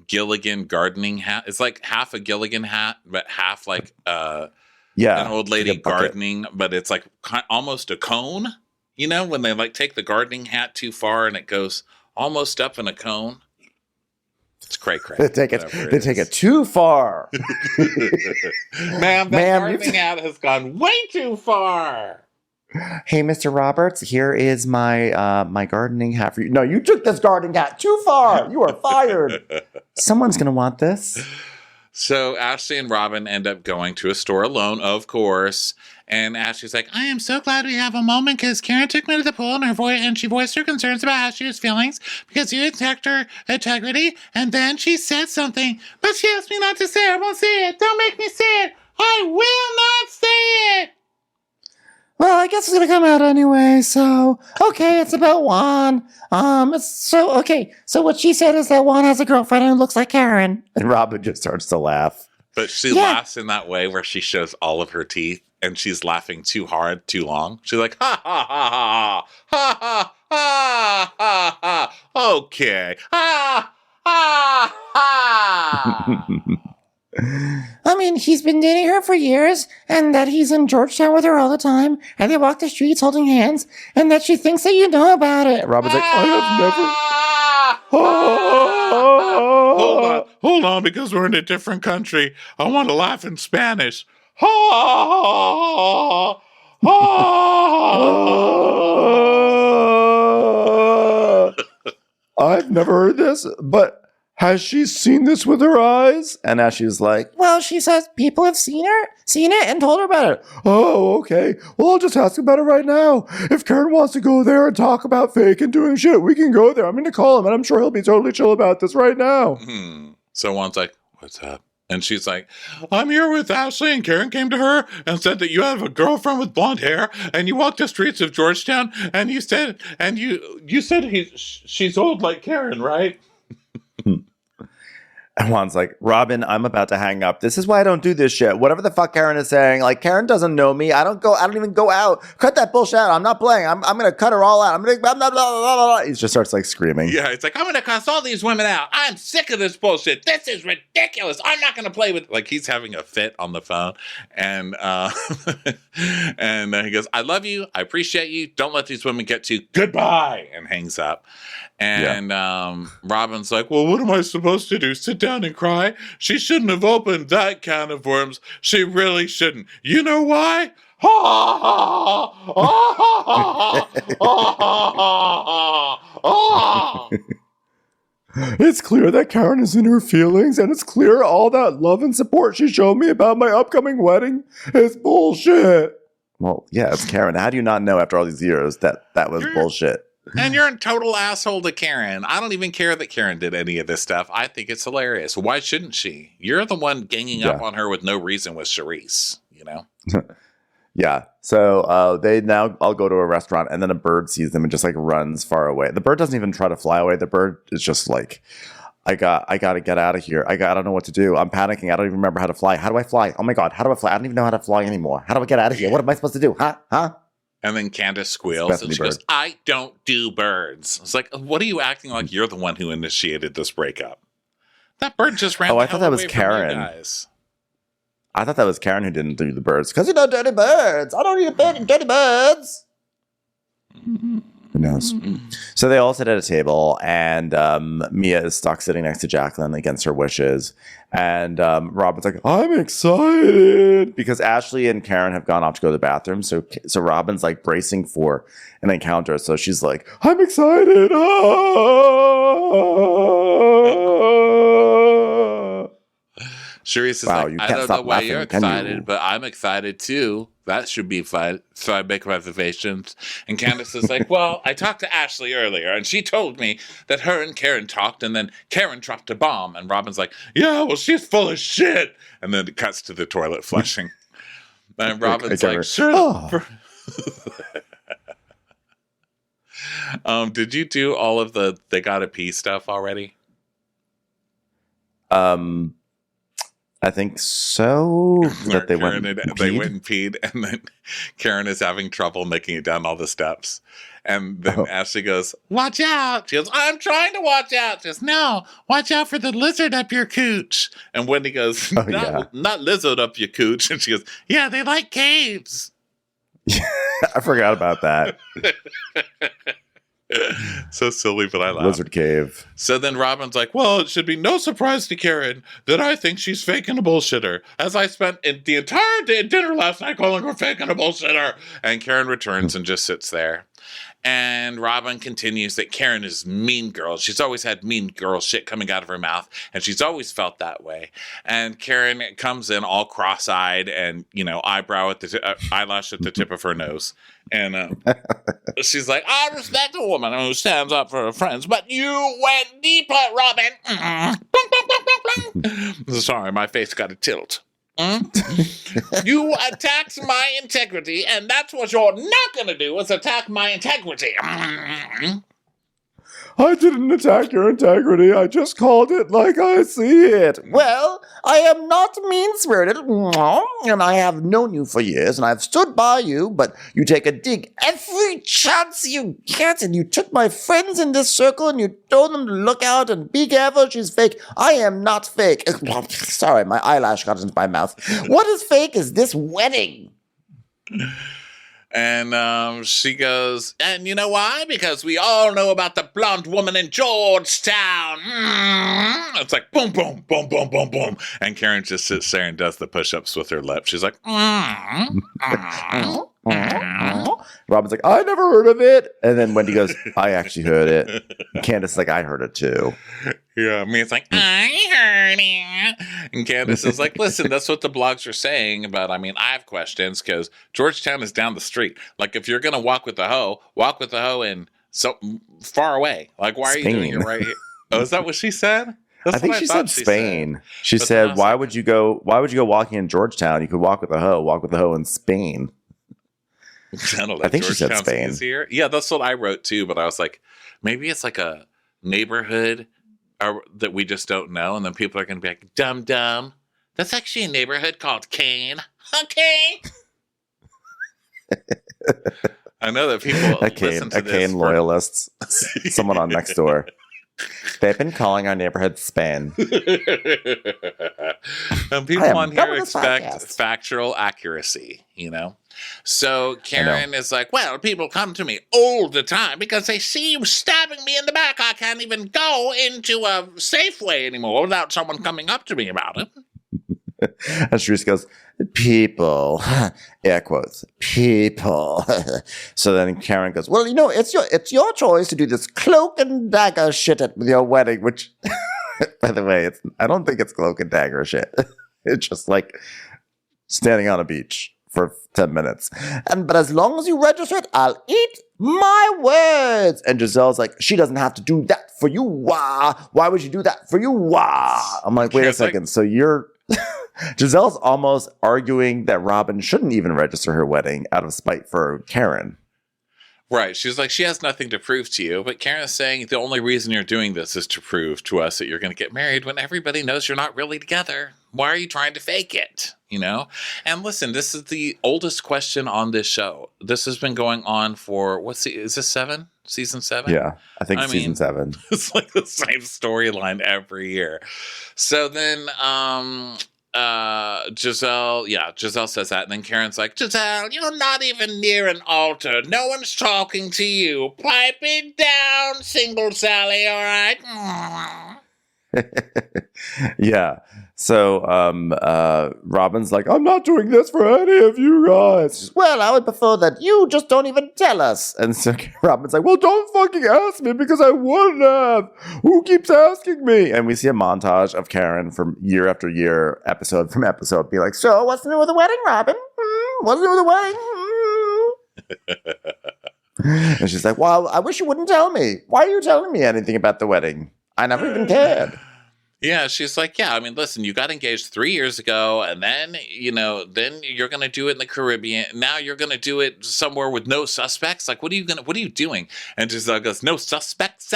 Gilligan gardening hat. It's like half a Gilligan hat, but half like an old lady gardening, but it's like almost a cone, when they like take the gardening hat too far and it goes almost up in a cone. It's cray-cray. They take it too far. Ma'am, gardening hat has gone way too far. Hey, Mr. Roberts, here is my my gardening hat for you. No, you took this gardening hat too far. You are fired. Someone's going to want this. So Ashley and Robin end up going to a store alone, of course. And Ashley's like, I am so glad we have a moment because Karen took me to the pool and she voiced her concerns about how she was feelings because you attacked her integrity. And then she said something, but she asked me not to say it. I won't say it. Don't make me say it. I will not say it. Well, I guess it's gonna come out anyway, so okay, it's about Juan. So what she said is that Juan has a girlfriend who looks like Karen. And Robin just starts to laugh. But she laughs in that way where she shows all of her teeth and she's laughing too hard, too long. She's like, ha ha ha ha ha ha ha ha ha. Okay. Ha ha ha. I mean, he's been dating her for years, and that he's in Georgetown with her all the time, and they walk the streets holding hands, and that she thinks that you know about it. Robin's like, I have never. Hold on, because we're in a different country. I want to laugh in Spanish. I've never heard this, but has she seen this with her eyes? And Ashley's like, Well, she says people have seen it and told her about it. oh, okay. Well, I'll just ask about it right now. If Karen wants to go there and talk about fake and doing shit, we can go there. I'm going to call him, and I'm sure he'll be totally chill about this right now. So Juan's like, what's up? And she's like, I'm here with Ashley, and Karen came to her and said that you have a girlfriend with blonde hair, and you walked the streets of Georgetown, and you said she's old like Karen, right? And Juan's like, Robin, I'm about to hang up. This is why I don't do this shit. Whatever the fuck Karen is saying, like, Karen doesn't know me. I don't even go out. Cut that bullshit out. I'm not playing. I'm going to cut her all out. Blah, blah, blah, blah. He just starts like screaming. Yeah, it's like, I'm going to cuss all these women out. I'm sick of this bullshit. This is ridiculous. I'm not going to play with, like, he's having a fit on the phone. And, and he goes, I love you. I appreciate you. Don't let these women get to you. Goodbye. And hangs up. And Robin's like, well, what am I supposed to do? Sit down and cry? She shouldn't have opened that can of worms. She really shouldn't. You know why? It's clear that Karen is in her feelings, and it's clear all that love and support she showed me about my upcoming wedding is bullshit. Well, yeah, it's Karen. How do you not know after all these years that was bullshit? And you're a total asshole to Karen. I don't even care that Karen did any of this stuff. I think it's hilarious. Why shouldn't she? You're the one ganging up on her with no reason with Charisse, you know? Yeah. So they now all go to a restaurant, and then a bird sees them and just like runs far away. The bird doesn't even try to fly away. The bird is just like, I got to get out of here. I don't know what to do. I'm panicking. I don't even remember how to fly. How do I fly? Oh my God. How do I fly? I don't even know how to fly anymore. How do I get out of here? What am I supposed to do? Huh? And then Candace squeals and she goes, I don't do birds. It's like, what are you acting like you're the one who initiated this breakup? That bird just ran. I thought that was Karen. I thought that was Karen who didn't do the birds. Because you know dirty birds. I don't need dirty birds. Who knows? So they all sit at a table, and Mia is stuck sitting next to Jacqueline against her wishes. And Robin's like, I'm excited because Ashley and Karen have gone off to go to the bathroom. So Robin's like bracing for an encounter. So she's like, I'm excited. Charisse is like, I don't know why you're excited, but I'm excited too. That should be fun. So I make reservations. And Candace is like, well, I talked to Ashley earlier, and she told me that her and Karen talked, and then Karen dropped a bomb. And Robin's like, yeah, well, she's full of shit. And then it cuts to the toilet flushing. And Robin's like, sure. Did you do all of the they gotta pee stuff already? I think so. That they went and peed, and then Karen is having trouble making it down all the steps. And then Ashley goes, watch out. She goes, I'm trying to watch out. She goes, no, watch out for the lizard up your cooch. And Wendy goes, not lizard up your cooch. And she goes, yeah, they like caves. I forgot about that. So silly, but I laugh. Lizard cave. So then Robin's like, well, it should be no surprise to Karen that I think she's faking a bullshitter, as I spent the entire day at dinner last night calling her faking a bullshitter. And Karen returns and just sits there. And Robin continues that Karen is mean girl. She's always had mean girl shit coming out of her mouth, and she's always felt that way. And Karen comes in all cross-eyed and, eyebrow at the eyelash at the tip of her nose. And she's like, I respect a woman who stands up for her friends, but you went deeper, Robin. Sorry, my face got a tilt. You attacked my integrity, and that's what you're not going to do, is attack my integrity. I didn't attack your integrity. I just called it like I see it. Well, I am not mean-spirited, and I have known you for years, and I've stood by you, but you take a dig every chance you get, and you took my friends in this circle, and you told them to look out and be careful, she's fake. I am not fake. Sorry, my eyelash got into my mouth. What is fake is this wedding. And she goes, and you know why? Because we all know about the blonde woman in Georgetown. It's like boom, boom, boom, boom, boom, boom. And Karen just sits there and does the push-ups with her lips. She's like, Robin's like, I never heard of it. And then Wendy goes, I actually heard it. And Candace is like, I heard it too. Yeah, Mia's like, I heard it. And Candace is like, listen, that's what the blogs are saying. But I mean, I have questions because Georgetown is down the street. Like, if you're going to walk with the hoe in so far away. Like, why are you doing it right here? Oh, is that what she said? I think she said Spain. She said, why would you go walking in Georgetown? You could walk with a hoe in Spain. I think she said Spain. Easier. Yeah, that's what I wrote too. But I was like, maybe it's like a neighborhood that we just don't know. And then people are going to be like, dumb. That's actually a neighborhood called Kane. Okay. I know that people listen to this. Kane loyalists. Someone on next door. They've been calling our neighborhood Spain. And people on here expect factual accuracy, you know? So Karen is like, well, people come to me all the time because they see you stabbing me in the back. I can't even go into a Safeway anymore without someone coming up to me about it. And Struce goes, people, air quotes, people. So then Karen goes, well, you know, it's your choice to do this cloak and dagger shit with your wedding, which, by the way, I don't think it's cloak and dagger shit. It's just like standing on a beach for 10 minutes. But as long as you register it, I'll eat my words. And Giselle's like, she doesn't have to do that for you. Why would you do that for you? I'm like, wait a second. So you're... Giselle's almost arguing that Robin shouldn't even register her wedding out of spite for Karen. Right. She's like, she has nothing to prove to you. But Karen is saying the only reason you're doing this is to prove to us that you're going to get married when everybody knows you're not really together. Why are you trying to fake it? You know? And listen, this is the oldest question on this show. This has been going on for, is this 7? Season 7? Yeah, I think season 7. It's like the same storyline every year. So then Giselle says that, and then Karen's like, Giselle, you're not even near an altar. No one's talking to you. Pipe it down, single Sally, all right? Yeah. So Robin's like, I'm not doing this for any of you guys. Well, I would prefer that you just don't even tell us. And so Robin's like, well, don't fucking ask me because I wouldn't have. Who keeps asking me? And we see a montage of Karen from year after year, episode from episode, be like, so what's new with the wedding, Robin? What's new with the wedding? And she's like, well, I wish you wouldn't tell me. Why are you telling me anything about the wedding? I never even cared. Yeah, she's like, yeah, I mean, listen, you got engaged 3 years ago, and then, then you're going to do it in the Caribbean. Now you're going to do it somewhere with no suspects. Like, what are you doing? And Giselle goes, no suspects.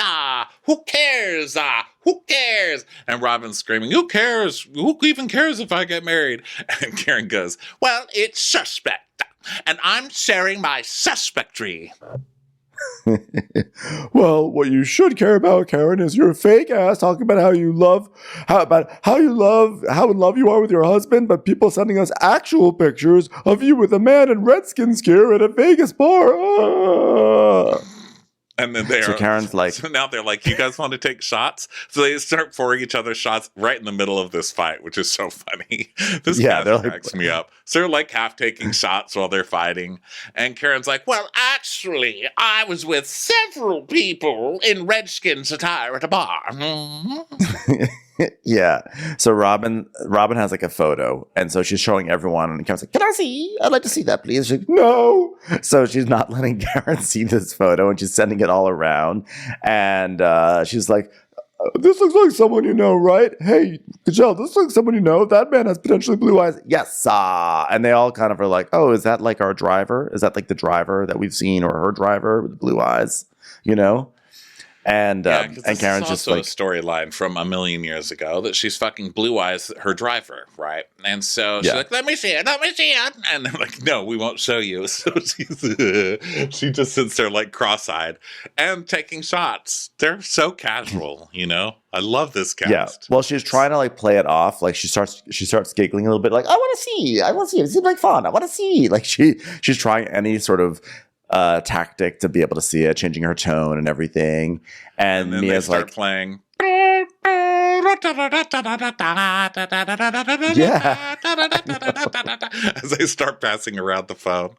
Who cares? Who cares? And Robin's screaming, who cares? Who even cares if I get married? And Karen goes, well, it's suspect. And I'm sharing my suspectry. Well, what you should care about, Karen, is your fake ass talking about how in love you are with your husband, but people sending us actual pictures of you with a man in Redskins gear at a Vegas bar. And then Karen's like, so now they're like, you guys want to take shots? So they start pouring each other shots right in the middle of this fight, which is so funny. This cracks me up. So they're like half taking shots while they're fighting. And Karen's like, well, actually, I was with several people in Redskins attire at a bar. Yeah. So Robin has like a photo, and so she's showing everyone, and Karen's like, can I see? I'd like to see that, please. She's like, no. So she's not letting Karen see this photo, and she's sending it all around. And she's like, this looks like someone you know, right? Hey, Giselle, this looks like someone you know. That man has potentially blue eyes. Yes. And they all kind of are like, oh, is that like our driver? Is that like the driver that we've seen, or her driver with blue eyes? You know? And and Karen's just like a storyline from a million years ago that she's fucking Blue Eyes her driver, right? And so she's like, let me see it, and they're like, no, we won't show you. So she just sits there like cross-eyed and taking shots. They're so casual, you know. I love this cast. Yeah. Well, she's trying to like play it off. Like she starts giggling a little bit. Like, I want to see. It seems like fun. I want to see. Like she's trying any sort of tactic to be able to see it, changing her tone and everything. And then Mia's they start like playing. Yeah. As they start passing around the phone.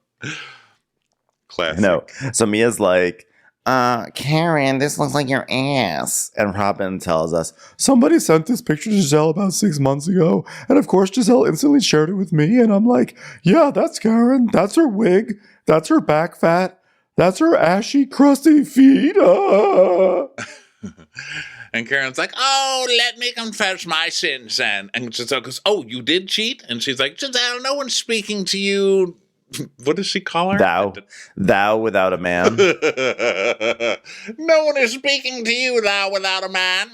Classic. No. So Mia's like, Karen, this looks like your ass. And Robin tells us, somebody sent this picture to Giselle about 6 months ago. And of course, Giselle instantly shared it with me. And I'm like, yeah, that's Karen. That's her wig. That's her back fat. That's her ashy, crusty feet. And Karen's like, oh, let me confess my sins then. And Giselle goes, oh, you did cheat? And she's like, Giselle, no one's speaking to you. What does she call her? Thou without a man. No one is speaking to you, thou without a man.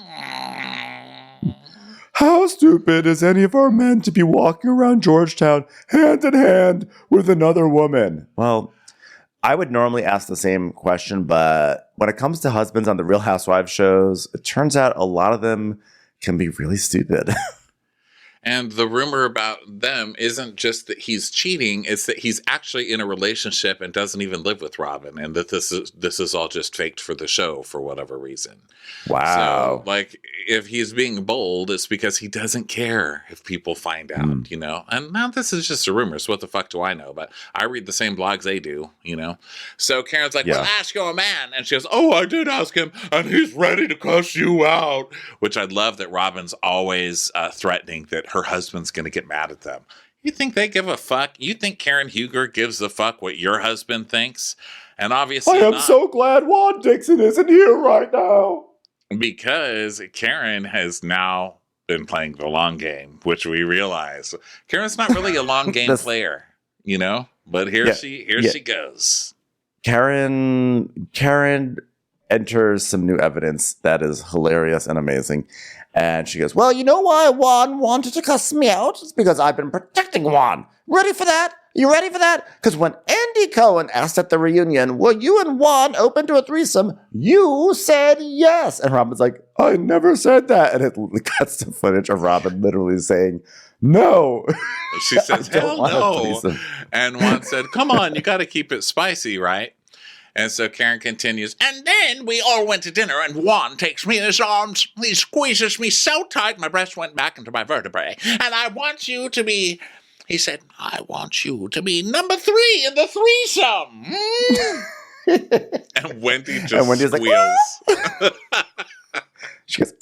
How stupid is any of our men to be walking around Georgetown hand in hand with another woman? Well, I would normally ask the same question, but when it comes to husbands on the Real Housewives shows, it turns out a lot of them can be really stupid. And the rumor about them isn't just that he's cheating, it's that he's actually in a relationship and doesn't even live with Robin, and that this is all just faked for the show for whatever reason. Wow. So, like, if he's being bold, it's because he doesn't care if people find out, you know? And now this is just a rumor, so what the fuck do I know? But I read the same blogs they do, you know? So Karen's like, well, ask your man. And she goes, oh, I did ask him, and he's ready to cuss you out. Which I love that Robin's always threatening that her husband's going to get mad at them. You think they give a fuck? You think Karen Huger gives a fuck what your husband thinks? And obviously I am so glad Juan Dixon isn't here right now. Because Karen has now been playing the long game, which we realize Karen's not really a long game player, you know. But here she goes. Karen enters some new evidence that is hilarious and amazing, and she goes, "Well, you know why Juan wanted to cuss me out? It's because I've been protecting Juan. Ready for that? You ready for that? Because when Andy Cohen asked at the reunion, were you and Juan open to a threesome? You said yes." And Robin's like, "I never said that." And it cuts to footage of Robin literally saying, "No." She says, "Hell no." And Juan said, "Come on, you got to keep it spicy, right?" And so Karen continues, and then we all went to dinner, and Juan takes me in his arms. He squeezes me so tight, my breast went back into my vertebrae. And I want you to be... He said, I want you to be number 3 in the threesome. And Wendy just squeals. Like, she goes,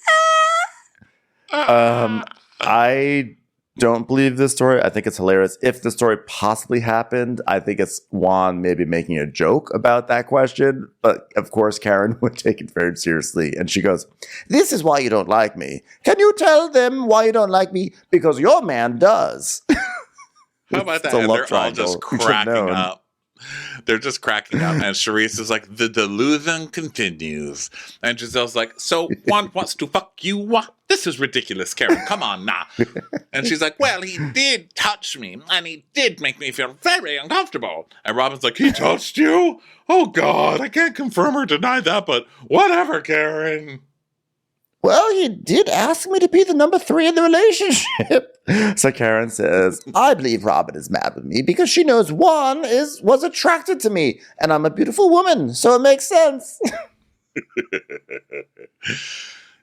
I don't believe this story. I think it's hilarious. If the story possibly happened, I think it's Juan maybe making a joke about that question. But of course, Karen would take it very seriously. And she goes, "This is why you don't like me. Can you tell them why you don't like me? Because your man does." How about that? And they're all just cracking up. They're just cracking up. And Charisse is like, the delusion continues. And Giselle's like, so Juan wants to fuck you? This is ridiculous, Karen. Come on now. And she's like, well, he did touch me. And he did make me feel very uncomfortable. And Robin's like, he touched you? Oh, God. I can't confirm or deny that, but whatever, Karen. Well, he did ask me to be the number 3 in the relationship. So Karen says, I believe Robin is mad with me because she knows Juan was attracted to me, and I'm a beautiful woman, so it makes sense.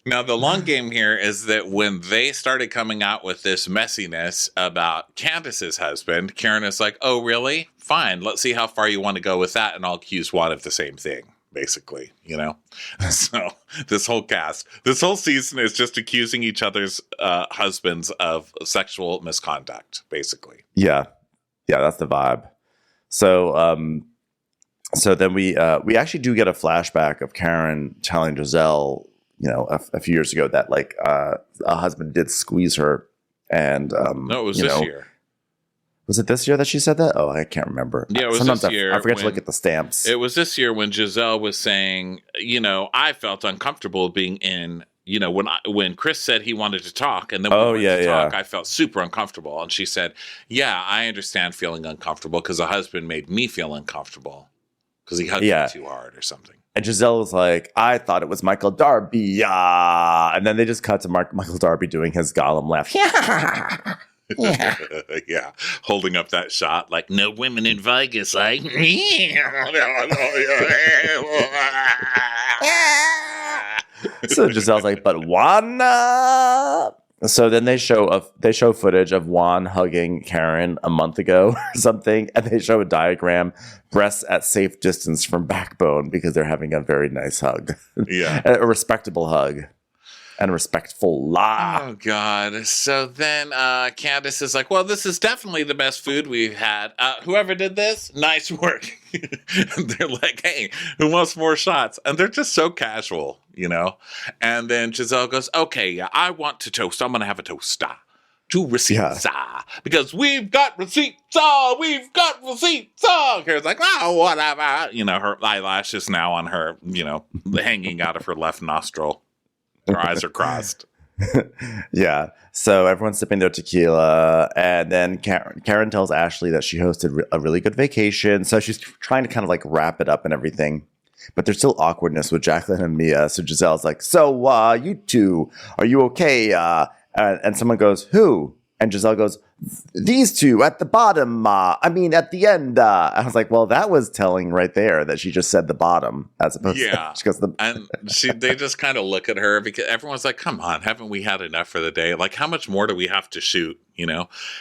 Now, the long game here is that when they started coming out with this messiness about Candace's husband, Karen is like, oh, really? Fine, let's see how far you want to go with that, and I'll accuse Juan of the same thing. Basically, you know? So this whole season is just accusing each other's husbands of sexual misconduct, basically. Yeah, that's the vibe. So so then we actually do get a flashback of Karen telling Giselle, you know, a few years ago that like a husband did squeeze her, and no, it was this year. Was it this year that she said that? Oh, I can't remember. Yeah, it was Sometimes this year. I forget to look at the stamps. It was this year when Giselle was saying, I felt uncomfortable being in, when Chris said he wanted to talk and then we wanted to talk, I felt super uncomfortable. And she said, yeah, I understand feeling uncomfortable because a husband made me feel uncomfortable because he hugged me too hard or something. And Giselle was like, I thought it was Michael Darby. Yeah. And then they just cut to Michael Darby doing his Gollum laugh. Yeah, holding up that shot like no women in Vegas, like So Giselle's like, but Juan. So then they show footage of Juan hugging Karen a month ago or something, and they show a diagram, breasts at safe distance from backbone because they're having a very nice hug, a respectable hug. And respectful laugh. Oh, God. So then Candace is like, well, this is definitely the best food we've had. Whoever did this, nice work. And they're like, hey, who wants more shots? And they're just so casual, And then Giselle goes, okay, yeah, I want to toast. I'm going to have a toast. To receipts. Because we've got receipts. We've got receipts. Karen's like, whatever. Her eyelashes now on her, hanging out of her left nostril. Her eyes are crossed. Yeah. So everyone's sipping their tequila. And then Karen tells Ashley that she hosted a really good vacation. So she's trying to kind of like wrap it up and everything. But there's still awkwardness with Jacqueline and Mia. So Giselle's like, so you two, are you okay? And someone goes, who? And Giselle goes, these two at the bottom. At the end. I was like, well, that was telling right there that she just said the bottom as opposed to she goes and they just kind of look at her because everyone's like, come on, haven't we had enough for the day? Like, how much more do we have to shoot?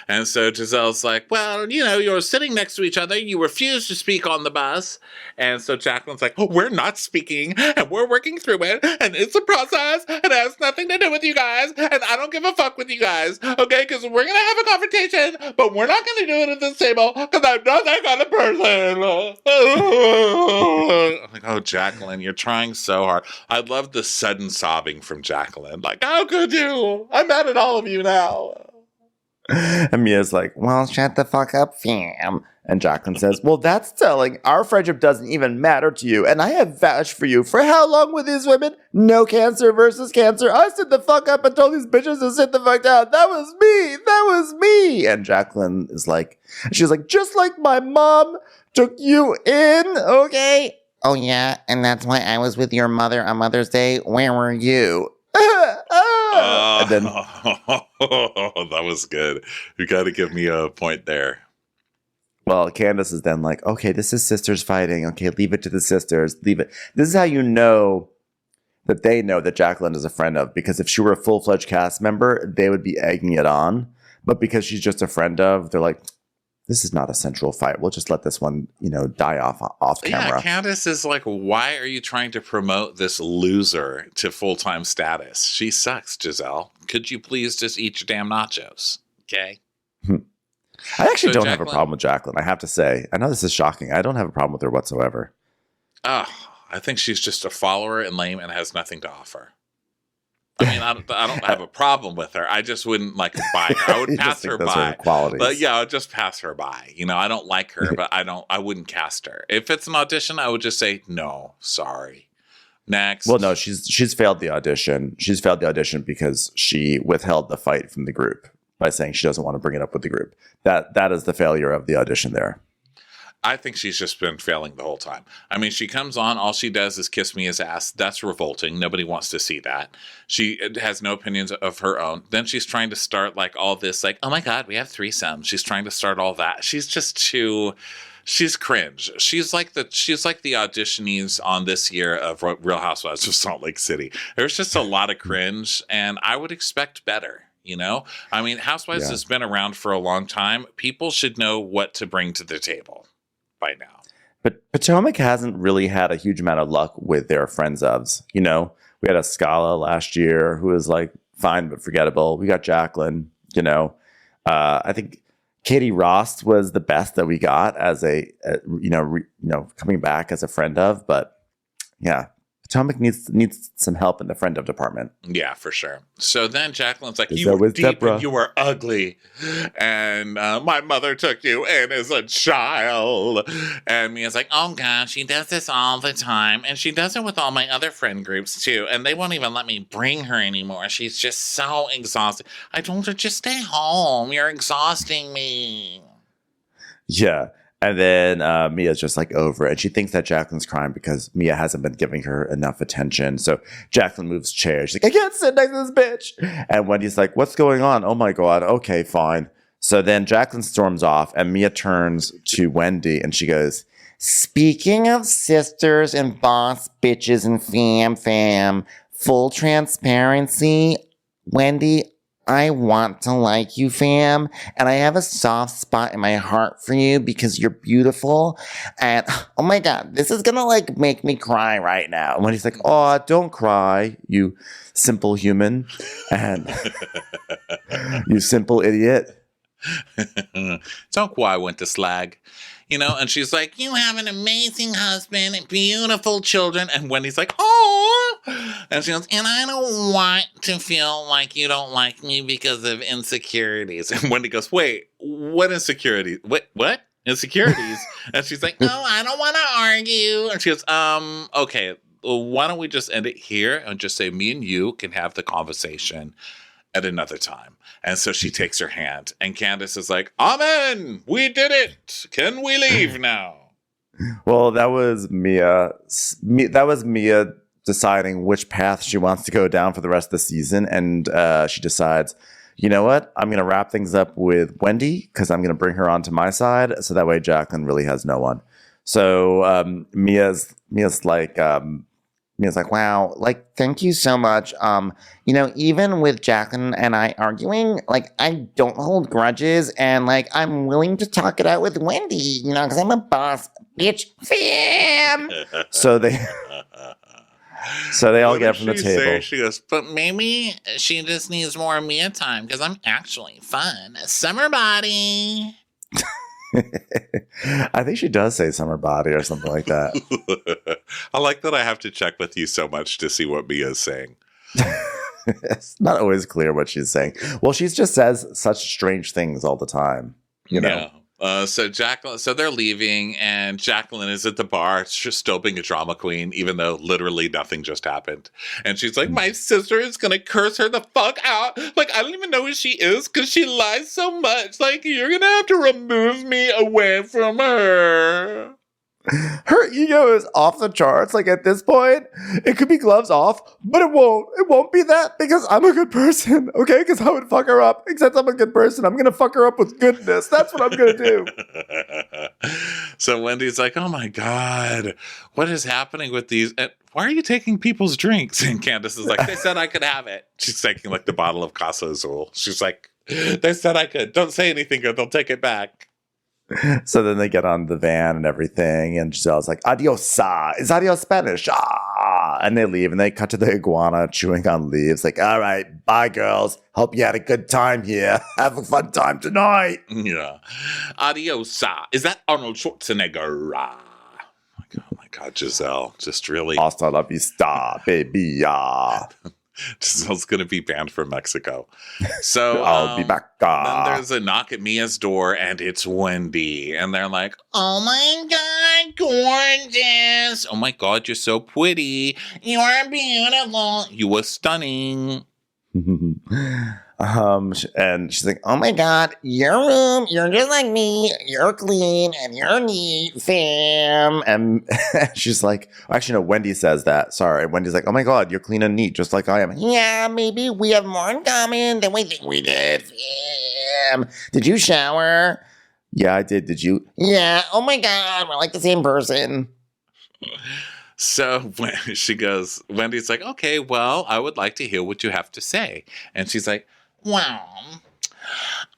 And so Giselle's like, well, you're sitting next to each other. You refuse to speak on the bus. And so Jacqueline's like, oh, we're not speaking and we're working through it. And it's a process and it has nothing to do with you guys. And I don't give a fuck with you guys. Okay. Because we're going to have a confrontation, but we're not going to do it at this table because I'm not that kind of person. I'm like, oh, Jacqueline, you're trying so hard. I love the sudden sobbing from Jacqueline. Like, how could you? I'm mad at all of you now. And Mia's like, well, shut the fuck up, fam. And Jacqueline says, well, that's telling. Our friendship doesn't even matter to you. And I have vouched for you for how long with these women? No cancer versus cancer. I stood the fuck up and told these bitches to sit the fuck down. That was me. That was me. And Jacqueline is like, she's like, just like my mom took you in, okay? Oh, yeah. And that's why I was with your mother on Mother's Day. Where were you? And then that was good. You got to give me a point there. Well, Candace is then like, okay, this is sisters fighting. Okay, leave it to the sisters. Leave it. This is how you know that they know that Jacqueline is a friend of, because if she were a full-fledged cast member, they would be egging it on. But because she's just a friend of, they're like, this is not a central fight. We'll just let this one, die off camera. Yeah, Candace is like, why are you trying to promote this loser to full-time status? She sucks, Giselle. Could you please just eat your damn nachos? Okay? I actually don't have a problem with Jacqueline, I have to say. I know this is shocking. I don't have a problem with her whatsoever. I think she's just a follower and lame and has nothing to offer. I mean, I don't have a problem with her. I just wouldn't buy her. I would pass her by. But yeah, I would just pass her by. I don't like her, but I wouldn't cast her. If it's an audition, I would just say, no, sorry. Next. Well, no, she's failed the audition. She's failed the audition because she withheld the fight from the group by saying she doesn't want to bring it up with the group. That is the failure of the audition there. I think she's just been failing the whole time. I mean, she comes on, all she does is kiss Mia's ass. That's revolting. Nobody wants to see that. She has no opinions of her own. Then she's trying to start all this, oh my God, we have threesomes. She's trying to start all that. She's just too, she's cringe. She's like the auditionees on this year of Real Housewives of Salt Lake City. There's just a lot of cringe, and I would expect better. I mean, Housewives has been around for a long time. People should know what to bring to the table by now. But Potomac hasn't really had a huge amount of luck with their friends ofs. We had a Scala last year who was fine but forgettable. We got Jacqueline. I think Katie Ross was the best that we got as coming back as a friend of. But yeah, Potomac needs some help in the friend of department. Yeah, for sure. So then Jacqueline's like, Is you that were with deep Deborah? and you were ugly. And my mother took you in as a child. And Mia's like, oh gosh, she does this all the time. And she does it with all my other friend groups too. And they won't even let me bring her anymore. She's just so exhausted. I told her, just stay home. You're exhausting me. Yeah. And then Mia's just like over it. And she thinks that Jacqueline's crying because Mia hasn't been giving her enough attention. So Jacqueline moves chairs. She's like, I can't sit next to this bitch. And Wendy's like, what's going on? Oh my God. Okay, fine. So then Jacqueline storms off and Mia turns to Wendy and she goes, Speaking of sisters and boss bitches and fam, full transparency, Wendy, I want to like you, fam, and I have a soft spot in my heart for you because you're beautiful, and oh my God, this is gonna like make me cry right now. And Wendy's like, oh, don't cry, you simple human, and you simple idiot. Don't cry, I went to slag. You know, and she's like, you have an amazing husband and beautiful children. And Wendy's like, oh. And she goes, and I don't want to feel like you don't like me because of insecurities. And Wendy goes, wait, what insecurities? What? Insecurities? And she's like, no, I don't want to argue. And she goes, okay, well, why don't we just end it here and just say me and you can have the conversation at another time. And so she takes her hand, and Candace is like, amen, we did it. Can we leave now? Well, that was Mia deciding which path she wants to go down for the rest of the season. And she decides, you know what? I'm going to wrap things up with Wendy because I'm going to bring her onto my side. So that way Jacqueline really has no one. So Mia's like, wow, like, thank you so much. You know, even with Jacqueline and I arguing, like, I don't hold grudges, and like, I'm willing to talk it out with Wendy, you know, because I'm a boss bitch fam. So they all get up from the table. Say? She goes, but maybe she just needs more Mia time because I'm actually fun. Summer body. I think she does say summer body or something like that. I like that I have to check with you so much to see what Mia's saying. It's not always clear what she's saying. Well, she just says such strange things all the time, you know? Yeah. So they're leaving, and Jacqueline is at the bar, just still being a drama queen, even though literally nothing just happened. And she's like, my sister is going to curse her the fuck out. Like, I don't even know who she is because she lies so much. Like, you're going to have to remove me away from her. Her ego is off the charts. Like, at this point, it could be gloves off, but it won't. It won't be that because I'm a good person, okay? Because I would fuck her up. Except I'm a good person. I'm going to fuck her up with goodness. That's what I'm going to do. So Wendy's like, oh my God, what is happening with these? Why are you taking people's drinks? And Candace is like, they said I could have it. She's taking like the bottle of Casa Azul. She's like, they said I could. Don't say anything or they'll take it back. So then they get on the van and everything, and Giselle's like, adiosa. Is adios Spanish? Ah. And they leave, and they cut to the iguana chewing on leaves. Like, all right, bye, girls. Hope you had a good time here. Have a fun time tonight. Yeah. Adiosa. Is that Arnold Schwarzenegger? Oh my God, Giselle. Just really. Hasta la vista, baby. Giselle's going to be banned from Mexico. So I'll be back. Then there's a knock at Mia's door, and it's Wendy. And they're like, oh my God, gorgeous. Oh my God, you're so pretty. You are beautiful. You were stunning. And she's like, Oh my God, your room, you're just like me, you're clean and you're neat, fam. and she's like, actually, no, Wendy says that. Sorry. Wendy's like, oh my God, you're clean and neat, just like I am. Yeah, maybe we have more in common than we think we did, fam. Did you shower? Yeah, I did. Did you? Yeah, oh my God, we're like the same person. So she goes, Wendy's like, okay, well, I would like to hear what you have to say. And she's like, well,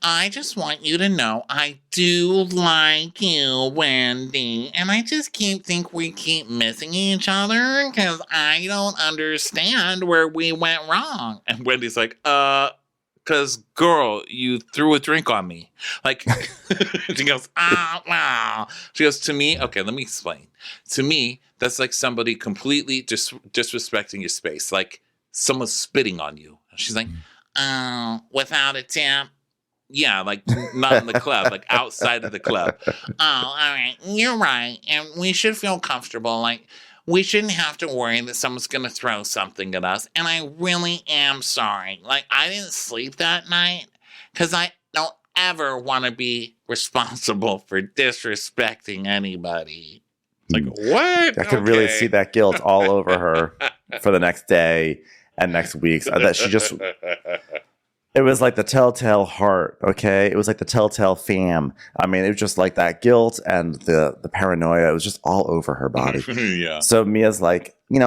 I just want you to know I do like you, Wendy. And I just think we keep missing each other because I don't understand where we went wrong. And Wendy's like, because, girl, you threw a drink on me. Like, she goes, wow. She goes, to me, okay, let me explain. To me, that's like somebody completely disrespecting your space. Like, someone's spitting on you. She's like, without a tip? Yeah, like, not in the club, like, outside of the club. All right, you're right. And we should feel comfortable. Like, we shouldn't have to worry that someone's going to throw something at us. And I really am sorry. Like, I didn't sleep that night because I don't ever want to be responsible for disrespecting anybody. It's like, what? I could really see that guilt all over her for the next day and next week. That she just... It was like the telltale heart, okay? It was like the telltale fam. I mean, it was just like that guilt and the paranoia. It was just all over her body. Yeah. So Mia's like, and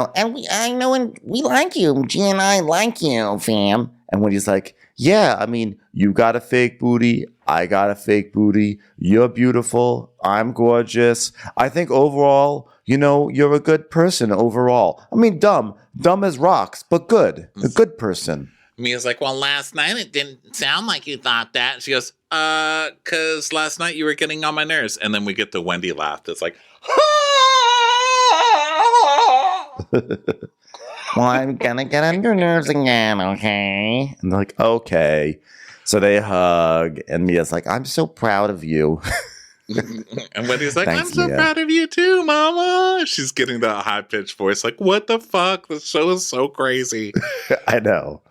I know, and we like you. G and I like you, fam. and Wendy's like, yeah, I mean, you got a fake booty. I got a fake booty. You're beautiful. I'm gorgeous. I think overall, you're a good person overall. I mean, dumb as rocks, but good. A good person. Mia's like, well, last night it didn't sound like you thought that. She goes, because last night you were getting on my nerves. And then we get the Wendy laugh that's like, well, I'm gonna get on your nerves again, okay? And they're like, okay. So they hug, and Mia's like, I'm so proud of you. And Wendy's like, Thanks, I'm so Mia. proud of you too, mama. She's getting that high-pitched voice like, what the fuck? The show is so crazy. I know.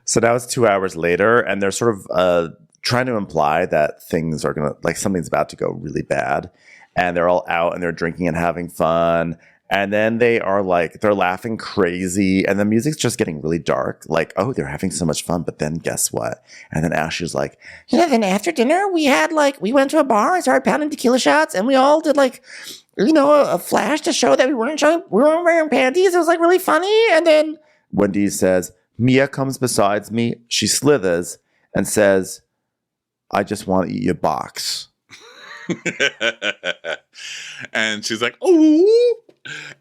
So now it's 2 hours later, and they're sort of trying to imply that things are going to, like something's about to go really bad. And they're all out and they're drinking and having fun. And then they are like, they're laughing crazy. And the music's just getting really dark. Like, oh, they're having so much fun. But then guess what? And then Ashley's like, then after dinner, we went to a bar and started pounding tequila shots. And we all did a flash to show that we weren't wearing panties. It was like really funny. And then Wendy says, Mia comes besides me. She slithers and says, I just want to eat your box. And she's like, ooh.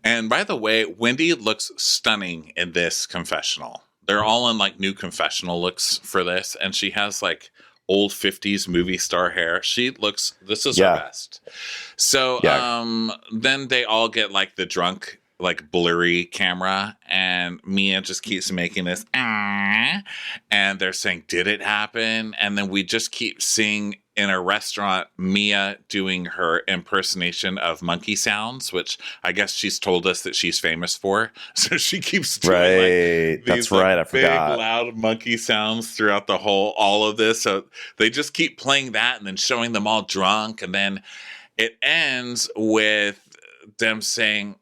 And by the way, Wendy looks stunning in this confessional. They're all in like new confessional looks for this. And she has like old 50s movie star hair. This is her best. So then they all get like the drunk, like blurry camera, and Mia just keeps making this and they're saying, did it happen? And then we just keep seeing in a restaurant Mia doing her impersonation of monkey sounds, which I guess she's told us that she's famous for. So she keeps doing these I big forgot. loud monkey sounds throughout all of this. So they just keep playing that and then showing them all drunk, and then it ends with them saying,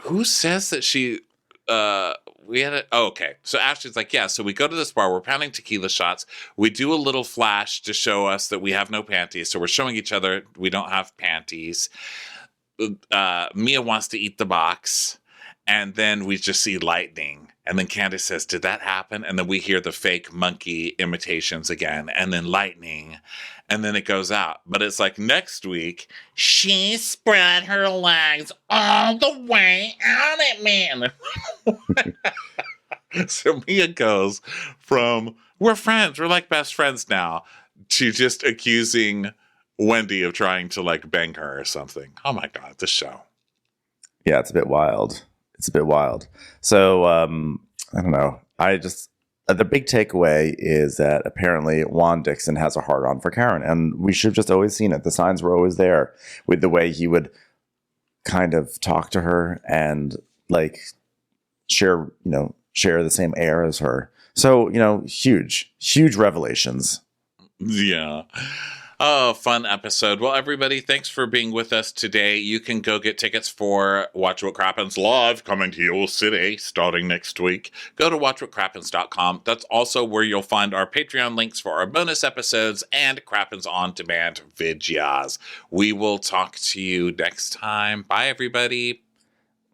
who says that she okay. So Ashley's like, yeah, so we go to this bar, we're pounding tequila shots, we do a little flash to show us that we have no panties, so we're showing each other we don't have panties. Mia wants to eat the box, and then we just see lightning, and then Candace says, did that happen? And then we hear the fake monkey imitations again, and then lightning, and then it goes out. But it's like next week, she spread her legs all the way out at me. So Mia goes from, we're friends, we're like best friends now, to just accusing Wendy of trying to like bang her or something. Oh my God, this show. Yeah, it's a bit wild. So, I don't know. The big takeaway is that apparently Juan Dixon has a hard-on for Karen, and we should have just always seen it. The signs were always there with the way he would kind of talk to her and like share the same air as her. So, huge revelations. Yeah. Oh, fun episode. Well, everybody, thanks for being with us today. You can go get tickets for Watch What Crappens Live, coming to your city starting next week. Go to watchwhatcrappens.com. That's also where you'll find our Patreon links for our bonus episodes and Crappens On Demand videos. We will talk to you next time. Bye, everybody.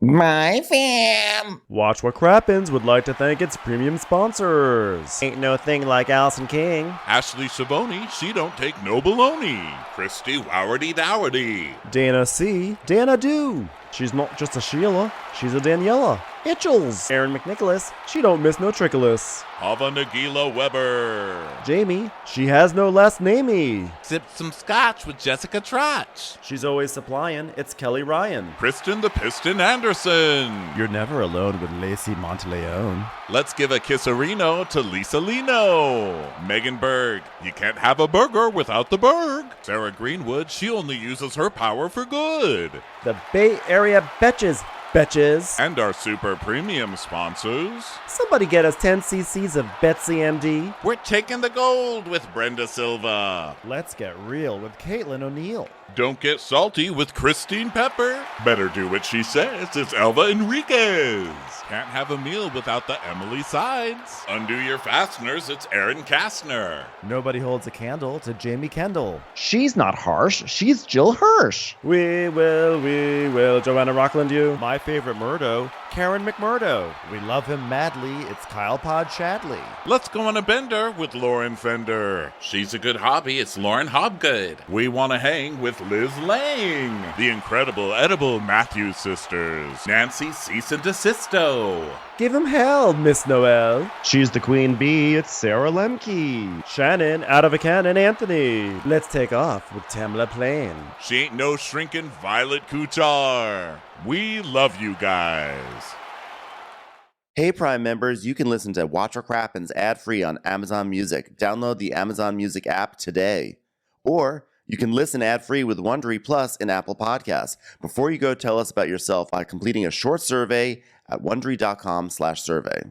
my fam. Watch What Crappens would like to thank its premium sponsors. Ain't no thing like Allison King. Ashley Savoni, she don't take no baloney. Christy Wowardy Dowardy. Dana C. Dana Do. She's not just a Sheila. She's a Daniela. Itchels. Aaron McNicholas. She don't miss no trickolas. Hava Nagila Weber. Jamie. She has no last namey. Sipped some scotch with Jessica Trotch. She's always supplying. It's Kelly Ryan. Kristen the Piston Anderson. You're never alone with Lacey Monteleone. Let's give a kisserino to Lisa Lino. Megan Berg. You can't have a burger without the Berg. Sarah Greenwood. She only uses her power for good. The Bay Area Betches. Betches. And our super premium sponsors. Somebody get us 10 cc's of Betsy MD. We're taking the gold with Brenda Silva. Let's get real with Caitlin O'Neill. Don't get salty with Christine Pepper. Better do what she says. It's Elva Enriquez. Can't have a meal without the Emily Sides. Undo your fasteners. It's Aaron Kastner. Nobody holds a candle to Jamie Kendall. She's not harsh. She's Jill Hirsch. We will, Joanna Rockland you. My favorite Murdo, Karen McMurdo. We love him madly. It's Kyle Pod Shadley. Let's go on a bender with Lauren Fender. She's a good hobby. It's Lauren Hobgood. We want to hang with Liz Lang. The incredible edible Matthews sisters. Nancy Cease and Desisto. Give him hell, Miss Noel. She's the queen bee. It's Sarah Lemke. Shannon, out of a cannon, Anthony. Let's take off with Tamla Plain. She ain't no shrinking Violet Kuchar. We love you guys. Hey Prime members, you can listen to Watch Our Crappens ad-free on Amazon Music. Download the Amazon Music app today. Or you can listen ad-free with Wondery Plus in Apple Podcasts. Before you go, tell us about yourself by completing a short survey at Wondery.com/survey.